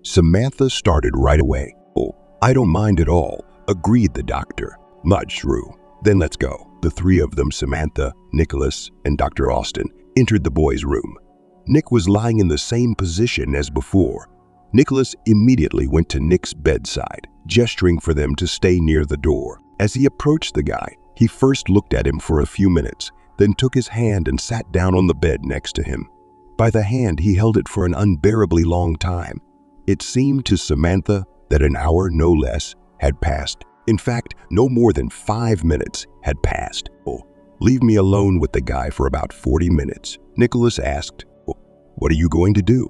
Samantha started right away. "Oh, I don't mind at all," agreed the doctor. "Much true. Then let's go." The three of them, Samantha, Nicholas, and Dr. Austin, entered the boy's room. Nick was lying in the same position as before. Nicholas immediately went to Nick's bedside, gesturing for them to stay near the door. As he approached the guy, he first looked at him for a few minutes, then took his hand and sat down on the bed next to him. By the hand, he held it for an unbearably long time. It seemed to Samantha that an hour, no less, had passed. In fact, no more than 5 minutes had passed. "Oh, leave me alone with the guy for about 40 minutes, Nicholas asked. "Oh, what are you going to do?"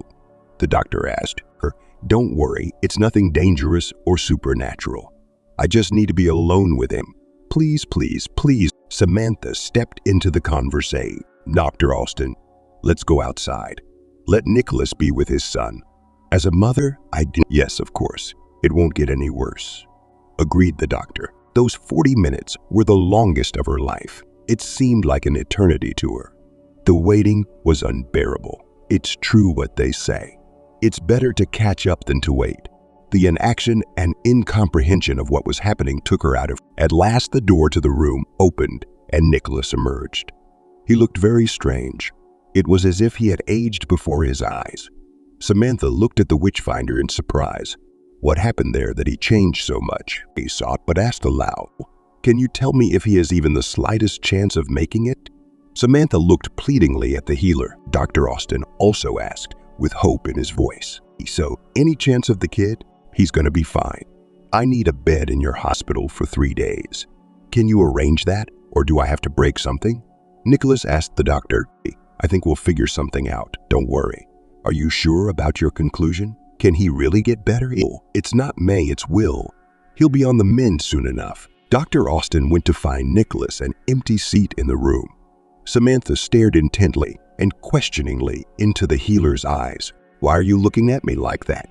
the doctor asked her. "Don't worry, it's nothing dangerous or supernatural. I just need to be alone with him. Please, please, please." Samantha stepped into the conversation. "Dr. Austin, let's go outside. Let Nicholas be with his son. As a mother, I do." "Yes, of course. It won't get any worse," agreed the doctor. Those 40 minutes were the longest of her life. It seemed like an eternity to her. The waiting was unbearable. It's true what they say. It's better to catch up than to wait. The inaction and incomprehension of what was happening took her out of. At last the door to the room opened and Nicholas emerged. He looked very strange. It was as if he had aged before his eyes. Samantha looked at the witchfinder in surprise. What happened there that he changed so much? He sought, but asked aloud, "Can you tell me if he has even the slightest chance of making it?" Samantha looked pleadingly at the healer. Dr. Austin also asked, with hope in his voice, "So, any chance of the kid? He's going to be fine. I need a bed in your hospital for 3 days. Can you arrange that, or do I have to break something?" Nicholas asked the doctor. "I think we'll figure something out. Don't worry. Are you sure about your conclusion? Can he really get better?" "It's not may, it's will. He'll be on the mend soon enough." Dr. Austin went to find Nicholas an empty seat in the room. Samantha stared intently and questioningly into the healer's eyes. "Why are you looking at me like that?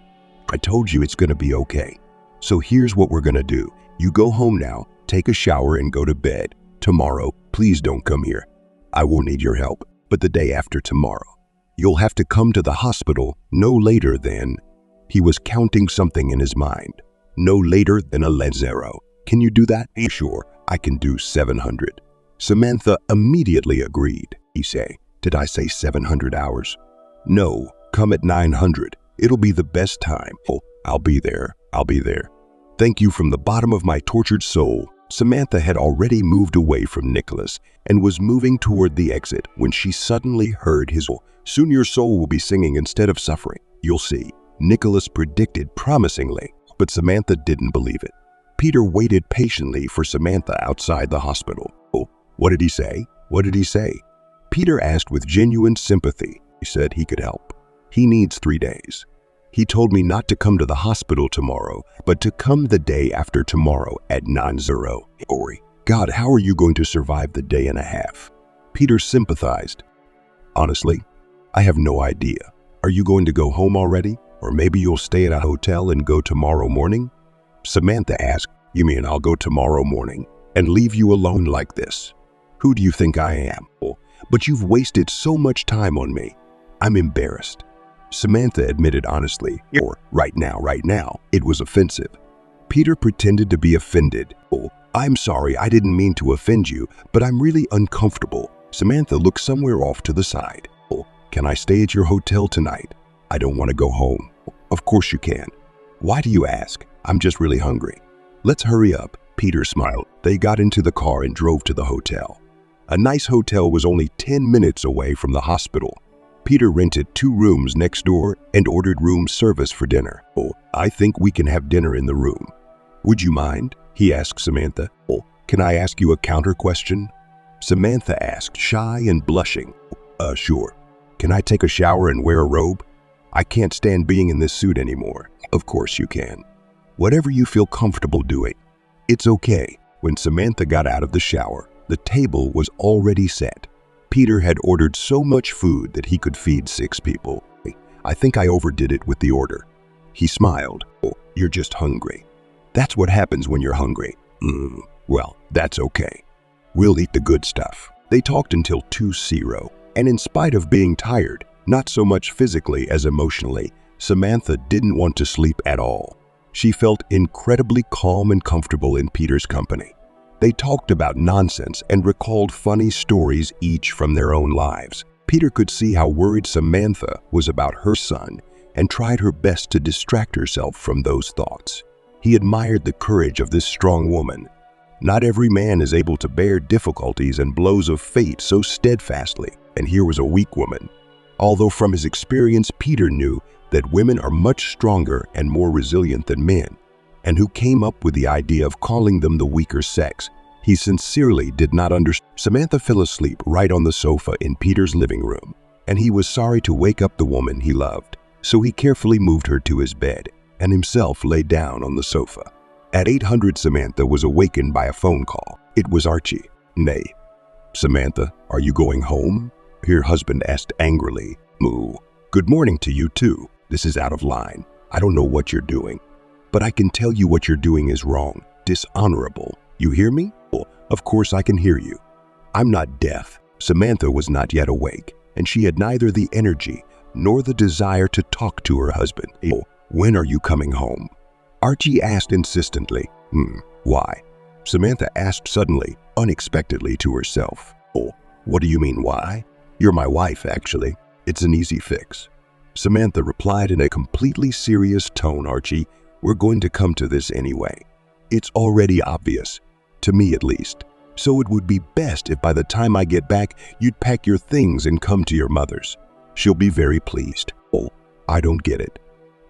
I told you it's going to be okay. So here's what we're going to do. You go home now, take a shower and go to bed. Tomorrow, please don't come here. I will need your help, but the day after tomorrow, you'll have to come to the hospital no later than..." He was counting something in his mind. "No later than 11:00. Can you do that?" "Sure, I can do 700. Samantha immediately agreed. He said, "Did I say 700 hours? "No, come at 900. It'll be the best time." "Oh, I'll be there. I'll be there. Thank you from the bottom of my tortured soul." Samantha had already moved away from Nicholas and was moving toward the exit when she suddenly heard his voice. "Soon your soul will be singing instead of suffering. You'll see," Nicholas predicted promisingly, but Samantha didn't believe it. Peter waited patiently for Samantha outside the hospital. "Oh, what did he say? What did he say?" Peter asked with genuine sympathy. "He said he could help. He needs 3 days. He told me not to come to the hospital tomorrow, but to come the day after tomorrow at 9:00. Ori, God, how are you going to survive the day and a half?" Peter sympathized. "Honestly, I have no idea. Are you going to go home already? Or maybe you'll stay at a hotel and go tomorrow morning?" Samantha asked. "You mean I'll go tomorrow morning and leave you alone like this? Who do you think I am? Oh, but you've wasted so much time on me. I'm embarrassed." Samantha admitted honestly, or right now, it was offensive. Peter pretended to be offended. "Oh, I'm sorry, I didn't mean to offend you, but I'm really uncomfortable." Samantha looked somewhere off to the side. "Oh, can I stay at your hotel tonight? I don't want to go home." "Of course you can. Why do you ask? I'm just really hungry." "Let's hurry up," Peter smiled. They got into the car and drove to the hotel. A nice hotel was only 10 minutes away from the hospital. Peter rented 2 rooms next door and ordered room service for dinner. "Oh, I think we can have dinner in the room. Would you mind?" he asked Samantha. "Oh, can I ask you a counter question?" Samantha asked, shy and blushing. Sure. Can I take a shower and wear a robe? I can't stand being in this suit anymore." "Of course you can. Whatever you feel comfortable doing. It's okay." When Samantha got out of the shower, the table was already set. Peter had ordered so much food that he could feed 6 people. I think I overdid it with the order. He smiled. Oh, you're just hungry. That's what happens when you're hungry. Well, that's okay. We'll eat the good stuff. They talked until 2:00, and in spite of being tired, not so much physically as emotionally, Samantha didn't want to sleep at all. She felt incredibly calm and comfortable in Peter's company. They talked about nonsense and recalled funny stories each from their own lives. Peter could see how worried Samantha was about her son and tried her best to distract herself from those thoughts. He admired the courage of this strong woman. Not every man is able to bear difficulties and blows of fate so steadfastly, and here was a weak woman. Although from his experience, Peter knew that women are much stronger and more resilient than men, and who came up with the idea of calling them the weaker sex. He sincerely did not understand. Samantha fell asleep right on the sofa in Peter's living room, and he was sorry to wake up the woman he loved, so he carefully moved her to his bed and himself lay down on the sofa. At 800, Samantha was awakened by a phone call. It was Archie. Nay. Samantha, are you going home? Her husband asked angrily. Moo. Good morning to you too. This is out of line. I don't know what you're doing, but I can tell you what you're doing is wrong, dishonorable. You hear me? Of course I can hear you. I'm not deaf. Samantha was not yet awake, and she had neither the energy nor the desire to talk to her husband. When are you coming home? Archie asked insistently. Why? Samantha asked suddenly, unexpectedly to herself. What do you mean why? You're my wife, actually. It's an easy fix. Samantha replied in a completely serious tone. Archie, we're going to come to this anyway. It's already obvious, to me at least. So it would be best if by the time I get back, you'd pack your things and come to your mother's. She'll be very pleased. I don't get it.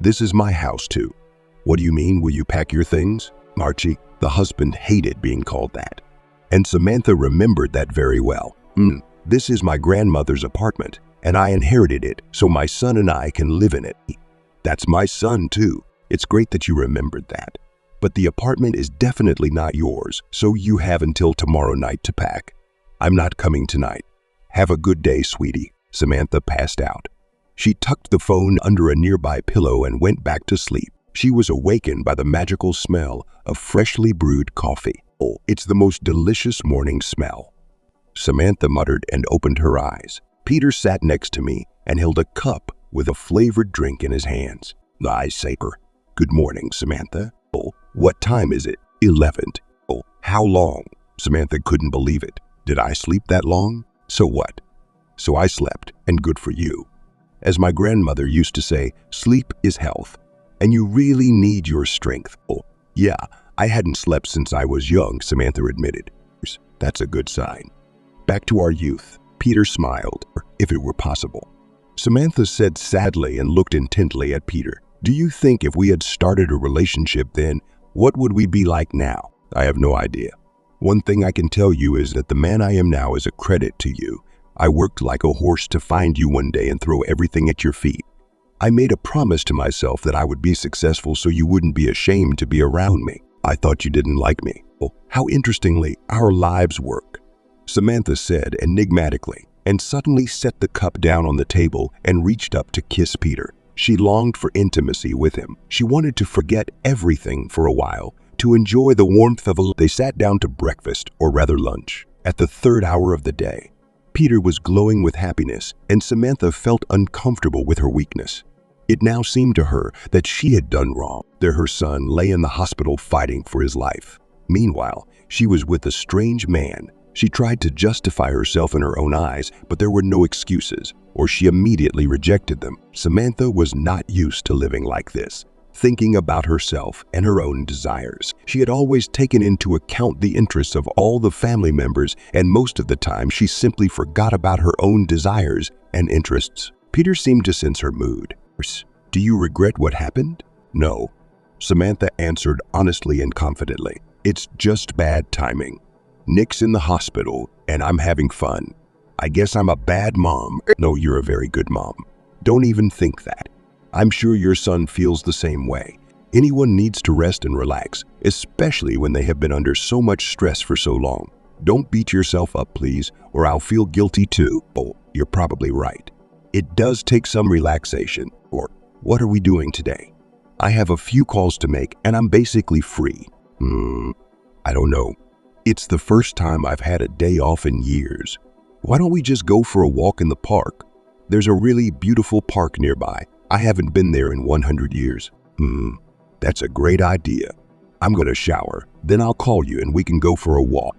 This is my house too. What do you mean, will you pack your things? Archie, the husband, hated being called that. And Samantha remembered that very well. This is my grandmother's apartment, and I inherited it so my son and I can live in it. That's my son too. It's great that you remembered that. But the apartment is definitely not yours, so you have until tomorrow night to pack. I'm not coming tonight. Have a good day, sweetie. Samantha passed out. She tucked the phone under a nearby pillow and went back to sleep. She was awakened by the magical smell of freshly brewed coffee. It's the most delicious morning smell. Samantha muttered and opened her eyes. Peter sat next to me and held a cup with a flavored drink in his hands. I say her, good morning, Samantha. What time is it? 11. How long? Samantha couldn't believe it. Did I sleep that long? So what? So I slept, and good for you. As my grandmother used to say, sleep is health, and you really need your strength. Yeah, I hadn't slept since I was young, Samantha admitted. That's a good sign. Back to our youth. Peter smiled, if it were possible. Samantha said sadly and looked intently at Peter. Do you think if we had started a relationship then, what would we be like now? I have no idea. One thing I can tell you is that the man I am now is a credit to you. I worked like a horse to find you one day and throw everything at your feet. I made a promise to myself that I would be successful so you wouldn't be ashamed to be around me. I thought you didn't like me. How interestingly our lives work, Samantha said enigmatically, and suddenly set the cup down on the table and reached up to kiss Peter. She longed for intimacy with him. She wanted to forget everything for a while, to enjoy the warmth of They sat down to breakfast, or rather lunch, at the 3rd hour of the day. Peter was glowing with happiness, and Samantha felt uncomfortable with her weakness. It now seemed to her that she had done wrong. There her son lay in the hospital fighting for his life. Meanwhile, she was with a strange man. She tried to justify herself in her own eyes, but there were no excuses, or she immediately rejected them. Samantha was not used to living like this, thinking about herself and her own desires. She had always taken into account the interests of all the family members, and most of the time she simply forgot about her own desires and interests. Peter seemed to sense her mood. Do you regret what happened? No, Samantha answered honestly and confidently. It's just bad timing. Nick's in the hospital, and I'm having fun. I guess I'm a bad mom. No, you're a very good mom. Don't even think that. I'm sure your son feels the same way. Anyone needs to rest and relax, especially when they have been under so much stress for so long. Don't beat yourself up, please, or I'll feel guilty too. Oh, you're probably right. It does take some relaxation. Or, what are we doing today? I have a few calls to make and I'm basically free. I don't know. It's the first time I've had a day off in years. Why don't we just go for a walk in the park? There's a really beautiful park nearby. I haven't been there in 100 years. That's a great idea. I'm gonna shower, then I'll call you and we can go for a walk.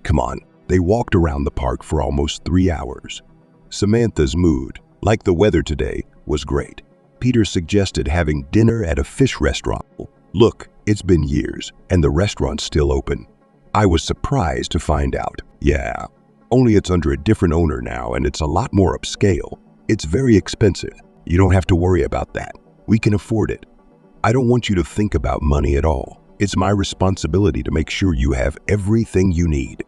Come on. They walked around the park for almost 3 hours. Samantha's mood, like the weather today, was great. Peter suggested having dinner at a fish restaurant. Look, it's been years, and the restaurant's still open. I was surprised to find out. Yeah, only it's under a different owner now, and it's a lot more upscale. It's very expensive. You don't have to worry about that. We can afford it. I don't want you to think about money at all. It's my responsibility to make sure you have everything you need.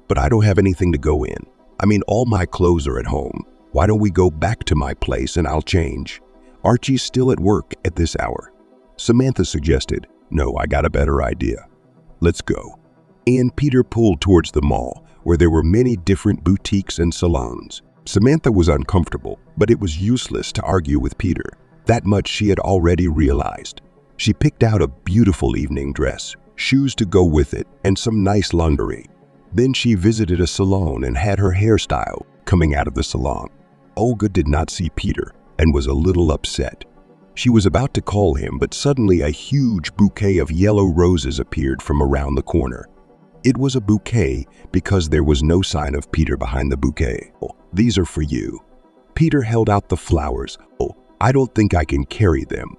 But I don't have anything to go in. I mean, all my clothes are at home. Why don't we go back to my place and I'll change? Archie's still at work at this hour. Samantha suggested, no, I got a better idea. Let's go. And Peter pulled towards the mall, where there were many different boutiques and salons. Samantha was uncomfortable, but it was useless to argue with Peter. That much she had already realized. She picked out a beautiful evening dress, shoes to go with it, and some nice lingerie. Then she visited a salon and had her hairstyle. Coming out of the salon, Olga did not see Peter and was a little upset. She was about to call him, but suddenly a huge bouquet of yellow roses appeared from around the corner. It was a bouquet because there was no sign of Peter behind the bouquet. These are for you. Peter held out the flowers. I don't think I can carry them.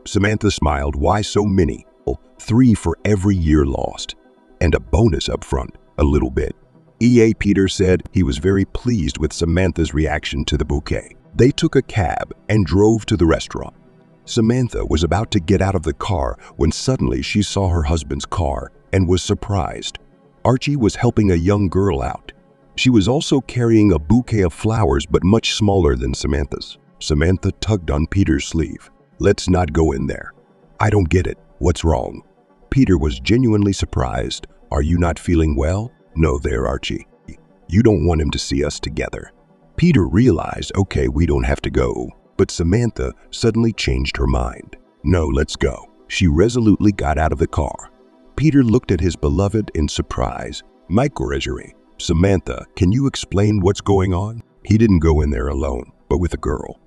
Samantha smiled. Why so many? 3 for every year lost. And a bonus up front, a little bit. Peter said he was very pleased with Samantha's reaction to the bouquet. They took a cab and drove to the restaurant. Samantha was about to get out of the car when suddenly she saw her husband's car and was surprised. Archie was helping a young girl out. She was also carrying a bouquet of flowers, but much smaller than Samantha's. Samantha tugged on Peter's sleeve. Let's not go in there. I don't get it. What's wrong? Peter was genuinely surprised. Are you not feeling well? No there, Archie. You don't want him to see us together. Peter realized, okay, we don't have to go. But Samantha suddenly changed her mind. No, let's go. She resolutely got out of the car. Peter looked at his beloved in surprise. Microregerie. Samantha, can you explain what's going on? He didn't go in there alone, but with a girl.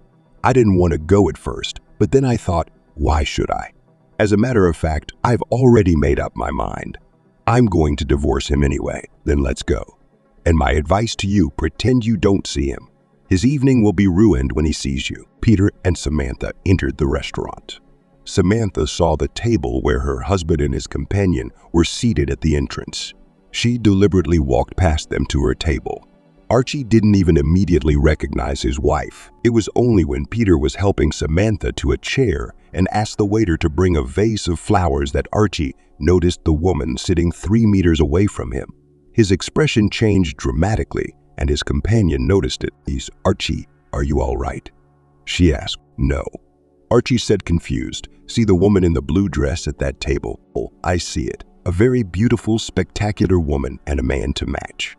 I didn't want to go at first, but then I thought, why should I? As a matter of fact, I've already made up my mind. I'm going to divorce him anyway, then let's go. And my advice to you, pretend you don't see him. His evening will be ruined when he sees you. Peter and Samantha entered the restaurant. Samantha saw the table where her husband and his companion were seated at the entrance. She deliberately walked past them to her table. Archie didn't even immediately recognize his wife. It was only when Peter was helping Samantha to a chair and asked the waiter to bring a vase of flowers that Archie noticed the woman sitting 3 meters away from him. His expression changed dramatically, and his companion noticed it. Archie, are you all right? She asked. No. Archie said, confused. See the woman in the blue dress at that table? Oh, I see it. A very beautiful, spectacular woman and a man to match.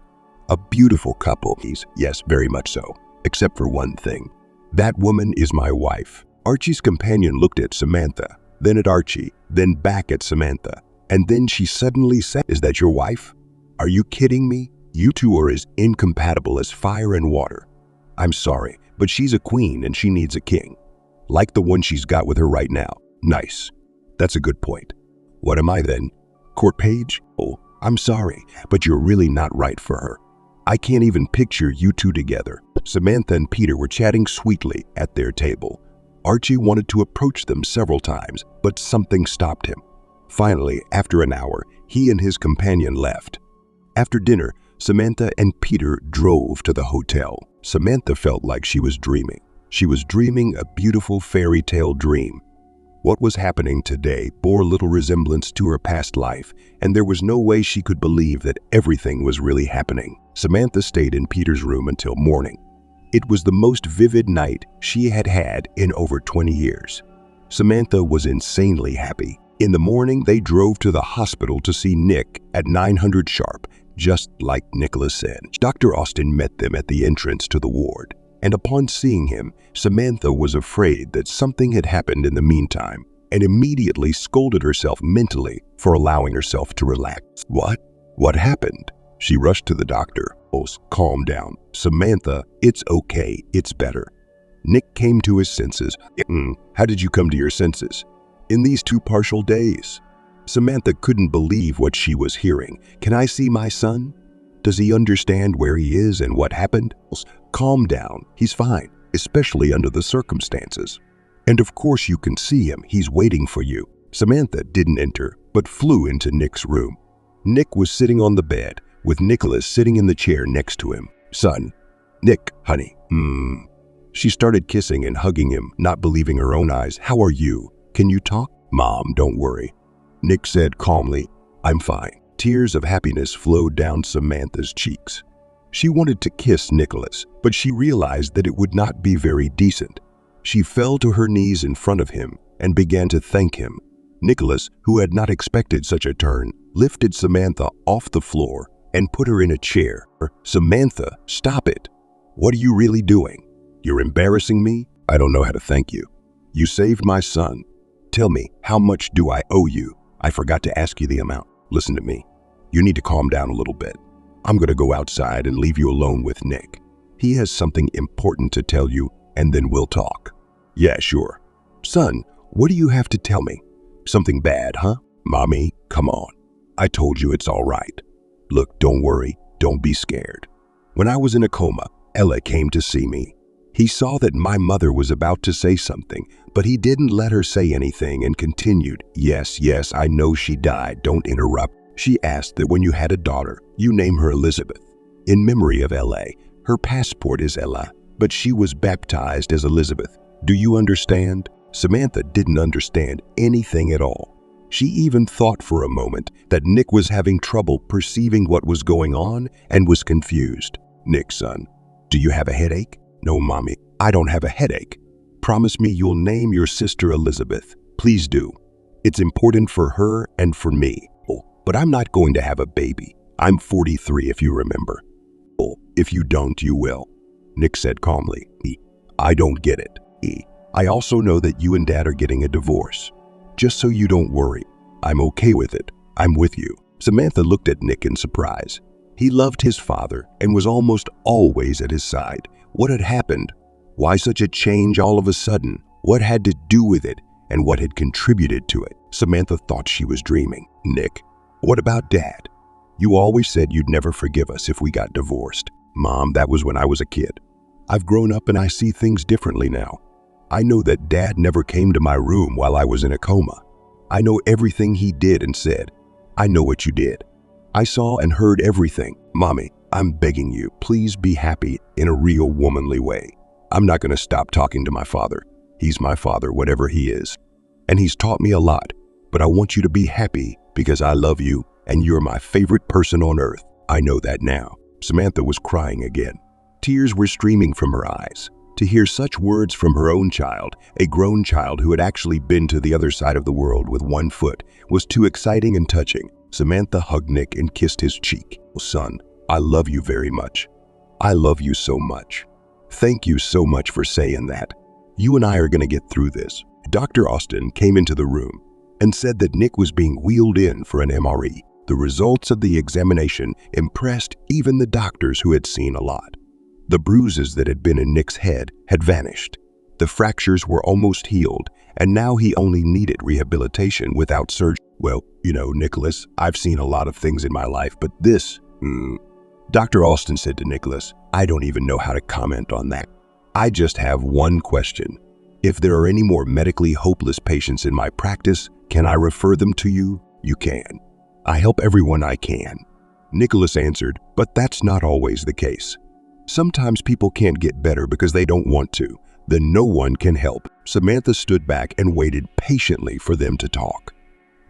A beautiful couple. Yes, very much so. Except for one thing. That woman is my wife. Archie's companion looked at Samantha, then at Archie, then back at Samantha. And then she suddenly said, is that your wife? Are you kidding me? You two are as incompatible as fire and water. I'm sorry, but she's a queen and she needs a king. Like the one she's got with her right now. Nice. That's a good point. What am I then? Court page? Oh, I'm sorry, but you're really not right for her. I can't even picture you two together. Samantha and Peter were chatting sweetly at their table. Archie wanted to approach them several times, but something stopped him. Finally, after an hour, he and his companion left. After dinner, Samantha and Peter drove to the hotel. Samantha felt like she was dreaming. She was dreaming a beautiful fairy tale dream. What was happening today bore little resemblance to her past life, and there was no way she could believe that everything was really happening. Samantha stayed in Peter's room until morning. It was the most vivid night she had had in over 20 years. Samantha was insanely happy. In the morning, they drove to the hospital to see Nick at 900 sharp. just like Nicholas said. Dr. Austin met them at the entrance to the ward, and upon seeing him, Samantha was afraid that something had happened in the meantime and immediately scolded herself mentally for allowing herself to relax. What happened? She rushed to the doctor. Calm down. Samantha, it's okay. It's better. Nick came to his senses. How did you come to your senses? In these 2 partial days. Samantha couldn't believe what she was hearing. Can I see my son? Does he understand where he is and what happened? Calm down. He's fine, especially under the circumstances. And of course you can see him. He's waiting for you. Samantha didn't enter, but flew into Nick's room. Nick was sitting on the bed, with Nicholas sitting in the chair next to him. Son. Nick, honey. She started kissing and hugging him, not believing her own eyes. How are you? Can you talk? Mom, don't worry. Nick said calmly, I'm fine. Tears of happiness flowed down Samantha's cheeks. She wanted to kiss Nicholas, but she realized that it would not be very decent. She fell to her knees in front of him and began to thank him. Nicholas, who had not expected such a turn, lifted Samantha off the floor and put her in a chair. Samantha, stop it. What are you really doing? You're embarrassing me? I don't know how to thank you. You saved my son. Tell me, how much do I owe you? I forgot to ask you the amount. Listen to me. You need to calm down a little bit. I'm going to go outside and leave you alone with Nick. He has something important to tell you, and then we'll talk. Yeah, sure. Son, what do you have to tell me? Something bad, huh? Mommy, come on. I told you it's all right. Look, don't worry. Don't be scared. When I was in a coma, Ella came to see me. He saw that my mother was about to say something, but he didn't let her say anything and continued. Yes, I know she died. Don't interrupt. She asked that when you had a daughter, you name her Elizabeth. In memory of Ella, her passport is Ella, but she was baptized as Elizabeth. Do you understand? Samantha didn't understand anything at all. She even thought for a moment that Nick was having trouble perceiving what was going on and was confused. Nick, son, do you have a headache? No, Mommy, I don't have a headache. Promise me you'll name your sister Elizabeth. Please do. It's important for her and for me. But I'm not going to have a baby. I'm 43, if you remember. If you don't, you will. Nick said calmly. I don't get it. I also know that you and Dad are getting a divorce. Just so you don't worry. I'm okay with it. I'm with you. Samantha looked at Nick in surprise. He loved his father and was almost always at his side. What had happened? Why such a change all of a sudden? What had to do with it, and what had contributed to it? Samantha thought she was dreaming. Nick, what about Dad? You always said you'd never forgive us if we got divorced. Mom, that was when I was a kid. I've grown up and I see things differently now. I know that Dad never came to my room while I was in a coma. I know everything he did and said. I know what you did. I saw and heard everything. Mommy, I'm begging you, please be happy in a real womanly way. I'm not going to stop talking to my father. He's my father, whatever he is. And he's taught me a lot. But I want you to be happy because I love you and you're my favorite person on earth. I know that now. Samantha was crying again. Tears were streaming from her eyes. To hear such words from her own child, a grown child who had actually been to the other side of the world with one foot, was too exciting and touching. Samantha hugged Nick and kissed his cheek. Son, I love you very much. I love you so much. Thank you so much for saying that. You and I are going to get through this. Dr. Austin came into the room and said that Nick was being wheeled in for an MRE. The results of the examination impressed even the doctors who had seen a lot. The bruises that had been in Nick's head had vanished. The fractures were almost healed, and now he only needed rehabilitation without surgery. Well, you know, Nicholas, I've seen a lot of things in my life, but this... Dr. Austin said to Nicholas, I don't even know how to comment on that. I just have one question. If there are any more medically hopeless patients in my practice, can I refer them to you? You can. I help everyone I can. Nicholas answered, but that's not always the case. Sometimes people can't get better because they don't want to. Then no one can help. Samantha stood back and waited patiently for them to talk.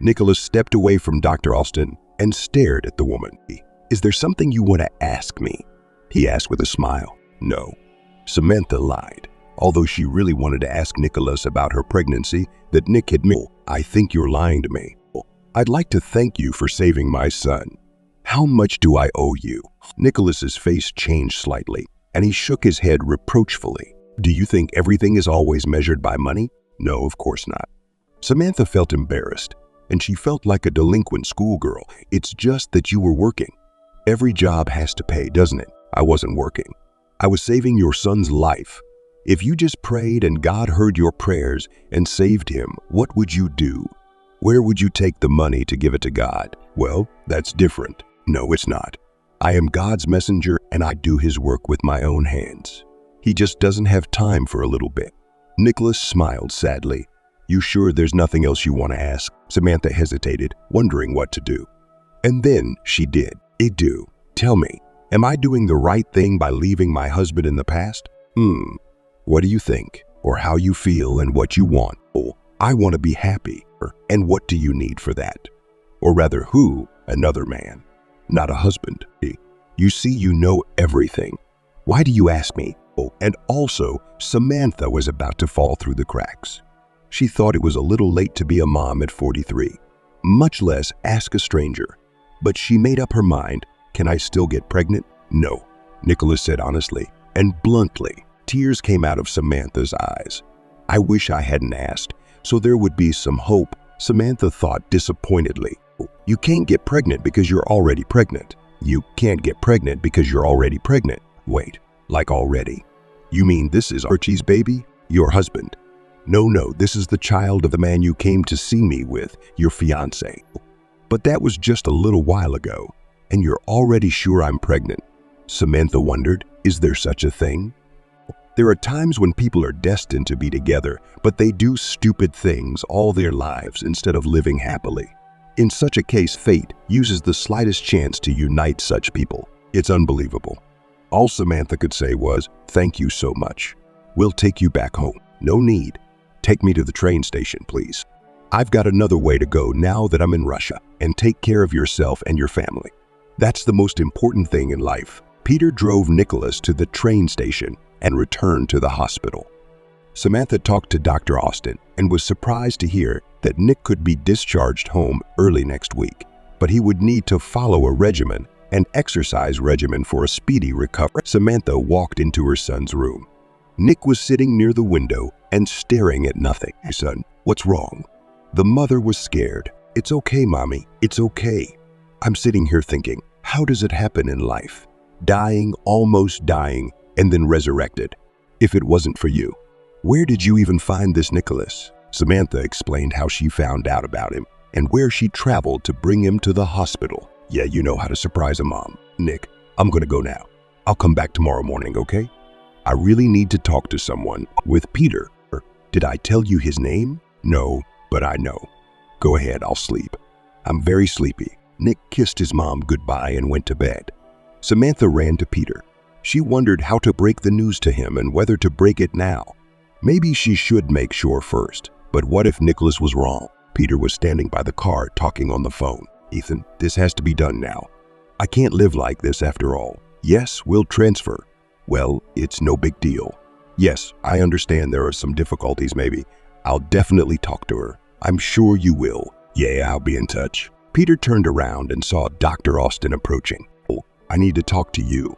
Nicholas stepped away from Dr. Austin and stared at the woman. Is there something you want to ask me? He asked with a smile. No. Samantha lied, although she really wanted to ask Nicholas about her pregnancy that Nick had made. I think you're lying to me. I'd like to thank you for saving my son. How much do I owe you? Nicholas's face changed slightly, and he shook his head reproachfully. Do you think everything is always measured by money? No, of course not. Samantha felt embarrassed, and she felt like a delinquent schoolgirl. It's just that you were working. Every job has to pay, doesn't it? I wasn't working. I was saving your son's life. If you just prayed and God heard your prayers and saved him, what would you do? Where would you take the money to give it to God? Well, that's different. No, it's not. I am God's messenger and I do his work with my own hands. He just doesn't have time for a little bit. Nicholas smiled sadly. You sure there's nothing else you want to ask? Samantha hesitated, wondering what to do. And then she did. I do. Tell me, am I doing the right thing by leaving my husband in the past? What do you think? Or how you feel and what you want? Oh, I want to be happy. And what do you need for that? Or rather, who? Another man. Not a husband. You see, you know everything. Why do you ask me? Oh, and also, Samantha was about to fall through the cracks. She thought it was a little late to be a mom at 43, much less ask a stranger. But she made up her mind. Can I still get pregnant? No, Nicholas said honestly and bluntly. Tears came out of Samantha's eyes. I wish I hadn't asked, so there would be some hope, Samantha thought disappointedly. You can't get pregnant because you're already pregnant. You can't get pregnant because you're already pregnant. Wait, like already? You mean this is Archie's baby? Your husband? No, this is the child of the man you came to see me with, your fiancé. But that was just a little while ago, and you're already sure I'm pregnant. Samantha wondered, is there such a thing? There are times when people are destined to be together, but they do stupid things all their lives instead of living happily. In such a case, fate uses the slightest chance to unite such people. It's unbelievable. All Samantha could say was, thank you so much. We'll take you back home. No need. Take me to the train station, please. I've got another way to go now that I'm in Russia, and take care of yourself and your family. That's the most important thing in life. Peter drove Nicholas to the train station and returned to the hospital. Samantha talked to Dr. Austin and was surprised to hear that Nick could be discharged home early next week, but he would need to follow a regimen, an exercise regimen for a speedy recovery. Samantha walked into her son's room. Nick was sitting near the window and staring at nothing. Son, what's wrong? The mother was scared. It's okay, Mommy. It's okay. I'm sitting here thinking, how does it happen in life? Dying, almost dying, and then resurrected. If it wasn't for you. Where did you even find this Nicholas? Samantha explained how she found out about him and where she traveled to bring him to the hospital. Yeah, you know how to surprise a mom. Nick, I'm gonna go now. I'll come back tomorrow morning, okay? I really need to talk to someone. With Peter. Did I tell you his name? No, but I know. Go ahead, I'll sleep. I'm very sleepy. Nick kissed his mom goodbye and went to bed. Samantha ran to Peter. She wondered how to break the news to him and whether to break it now. Maybe she should make sure first. But what if Nicholas was wrong? Peter was standing by the car talking on the phone. Ethan, this has to be done now. I can't live like this after all. Yes, we'll transfer. Well, it's no big deal. Yes, I understand there are some difficulties maybe. I'll definitely talk to her. I'm sure you will. Yeah, I'll be in touch. Peter turned around and saw Dr. Austin approaching. Oh, I need to talk to you.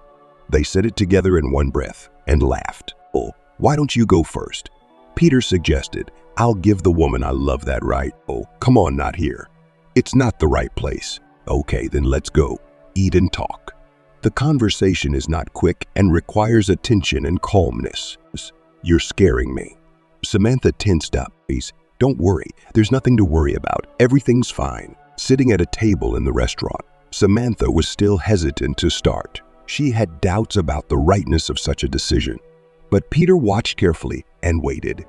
They said it together in one breath and laughed. Oh, why don't you go first? Peter suggested. I'll give the woman I love that right. Oh, come on, not here. It's not the right place. Okay, then let's go. Eat and talk. The conversation is not quick and requires attention and calmness. You're scaring me. Samantha tensed up. Please, don't worry. There's nothing to worry about. Everything's fine. Sitting at a table in the restaurant, Samantha was still hesitant to start. She had doubts about the rightness of such a decision. But Peter watched carefully and waited.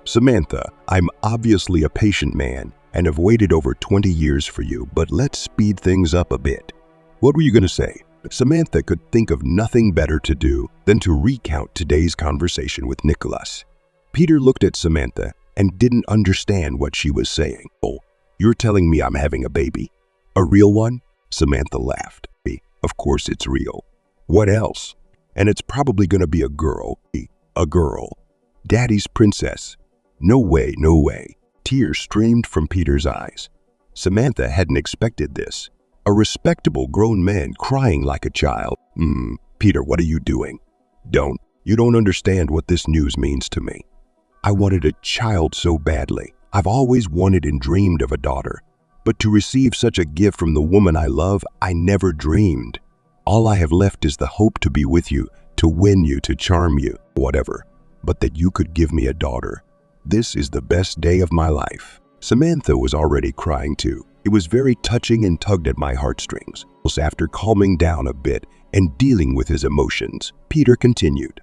Samantha, I'm obviously a patient man and have waited over 20 years for you, but let's speed things up a bit. What were you going to say? Samantha could think of nothing better to do than to recount today's conversation with Nicholas. Peter looked at Samantha and didn't understand what she was saying. Oh, you're telling me I'm having a baby? A real one? Samantha laughed. Of course it's real. What else? And it's probably going to be a girl. A girl. Daddy's princess. No way, no way. Tears streamed from Peter's eyes. Samantha hadn't expected this. A respectable grown man crying like a child. Peter, what are you doing? You don't understand what this news means to me. I wanted a child so badly. I've always wanted and dreamed of a daughter. But to receive such a gift from the woman I love, I never dreamed. All I have left is the hope to be with you, to win you, to charm you, whatever. But that you could give me a daughter. This is the best day of my life. Samantha was already crying too. It was very touching and tugged at my heartstrings. After calming down a bit and dealing with his emotions, Peter continued.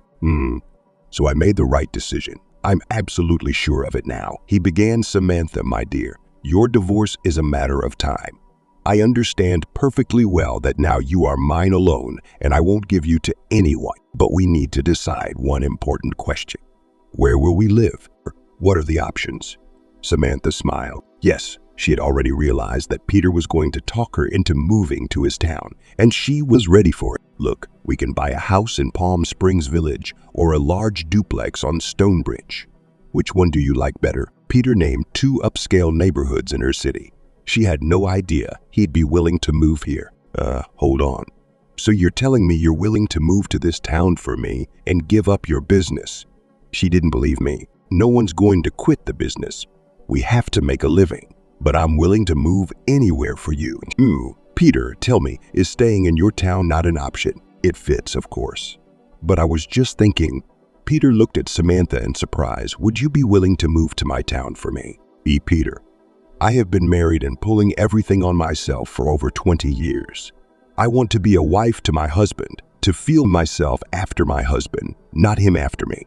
So I made the right decision. I'm absolutely sure of it now. He began. Samantha, my dear, your divorce is a matter of time. I understand perfectly well that now you are mine alone and I won't give you to anyone. But we need to decide one important question. Where will we live? What are the options? Samantha smiled. Yes, she had already realized that Peter was going to talk her into moving to his town, and she was ready for it. Look, we can buy a house in Palm Springs Village or a large duplex on Stonebridge. Which one do you like better? Peter named 2 upscale neighborhoods in her city. She had no idea he'd be willing to move here. Hold on. So you're telling me you're willing to move to this town for me and give up your business? She didn't believe me. No one's going to quit the business. We have to make a living. But I'm willing to move anywhere for you. Peter, tell me, is staying in your town not an option? It fits, of course. But I was just thinking. Peter looked at Samantha in surprise. Would you be willing to move to my town for me? Peter, I have been married and pulling everything on myself for over 20 years. I want to be a wife to my husband, to feel myself after my husband, not him after me.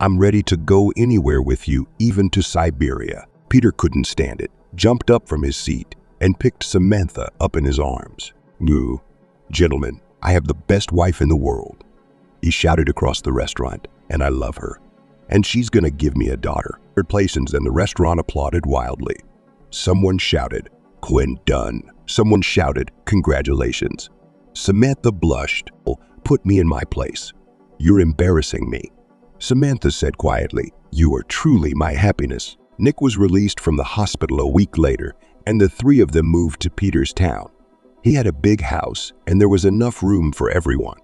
I'm ready to go anywhere with you, even to Siberia. Peter couldn't stand it, jumped up from his seat, and picked Samantha up in his arms. Gentlemen, I have the best wife in the world. He shouted across the restaurant, and I love her. And she's gonna give me a daughter. Places and the restaurant applauded wildly. Someone shouted, "Quinn done." Someone shouted, "Congratulations." Samantha blushed. "Put me in my place. You're embarrassing me." Samantha said quietly, "You are truly my happiness." Nick was released from the hospital a week later, and the 3 of them moved to Peter's town. He had a big house, and there was enough room for everyone.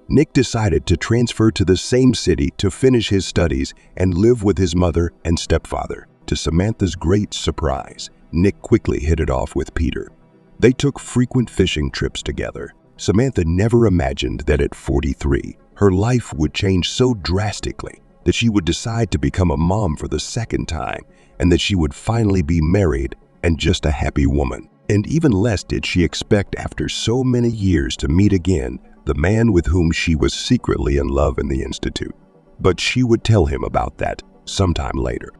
Nick decided to transfer to the same city to finish his studies and live with his mother and stepfather. To Samantha's great surprise, Nick quickly hit it off with Peter. They took frequent fishing trips together. Samantha never imagined that at 43, her life would change so drastically that she would decide to become a mom for the 2nd time, and that she would finally be married and just a happy woman. And even less did she expect after so many years to meet again the man with whom she was secretly in love in the institute. But she would tell him about that sometime later.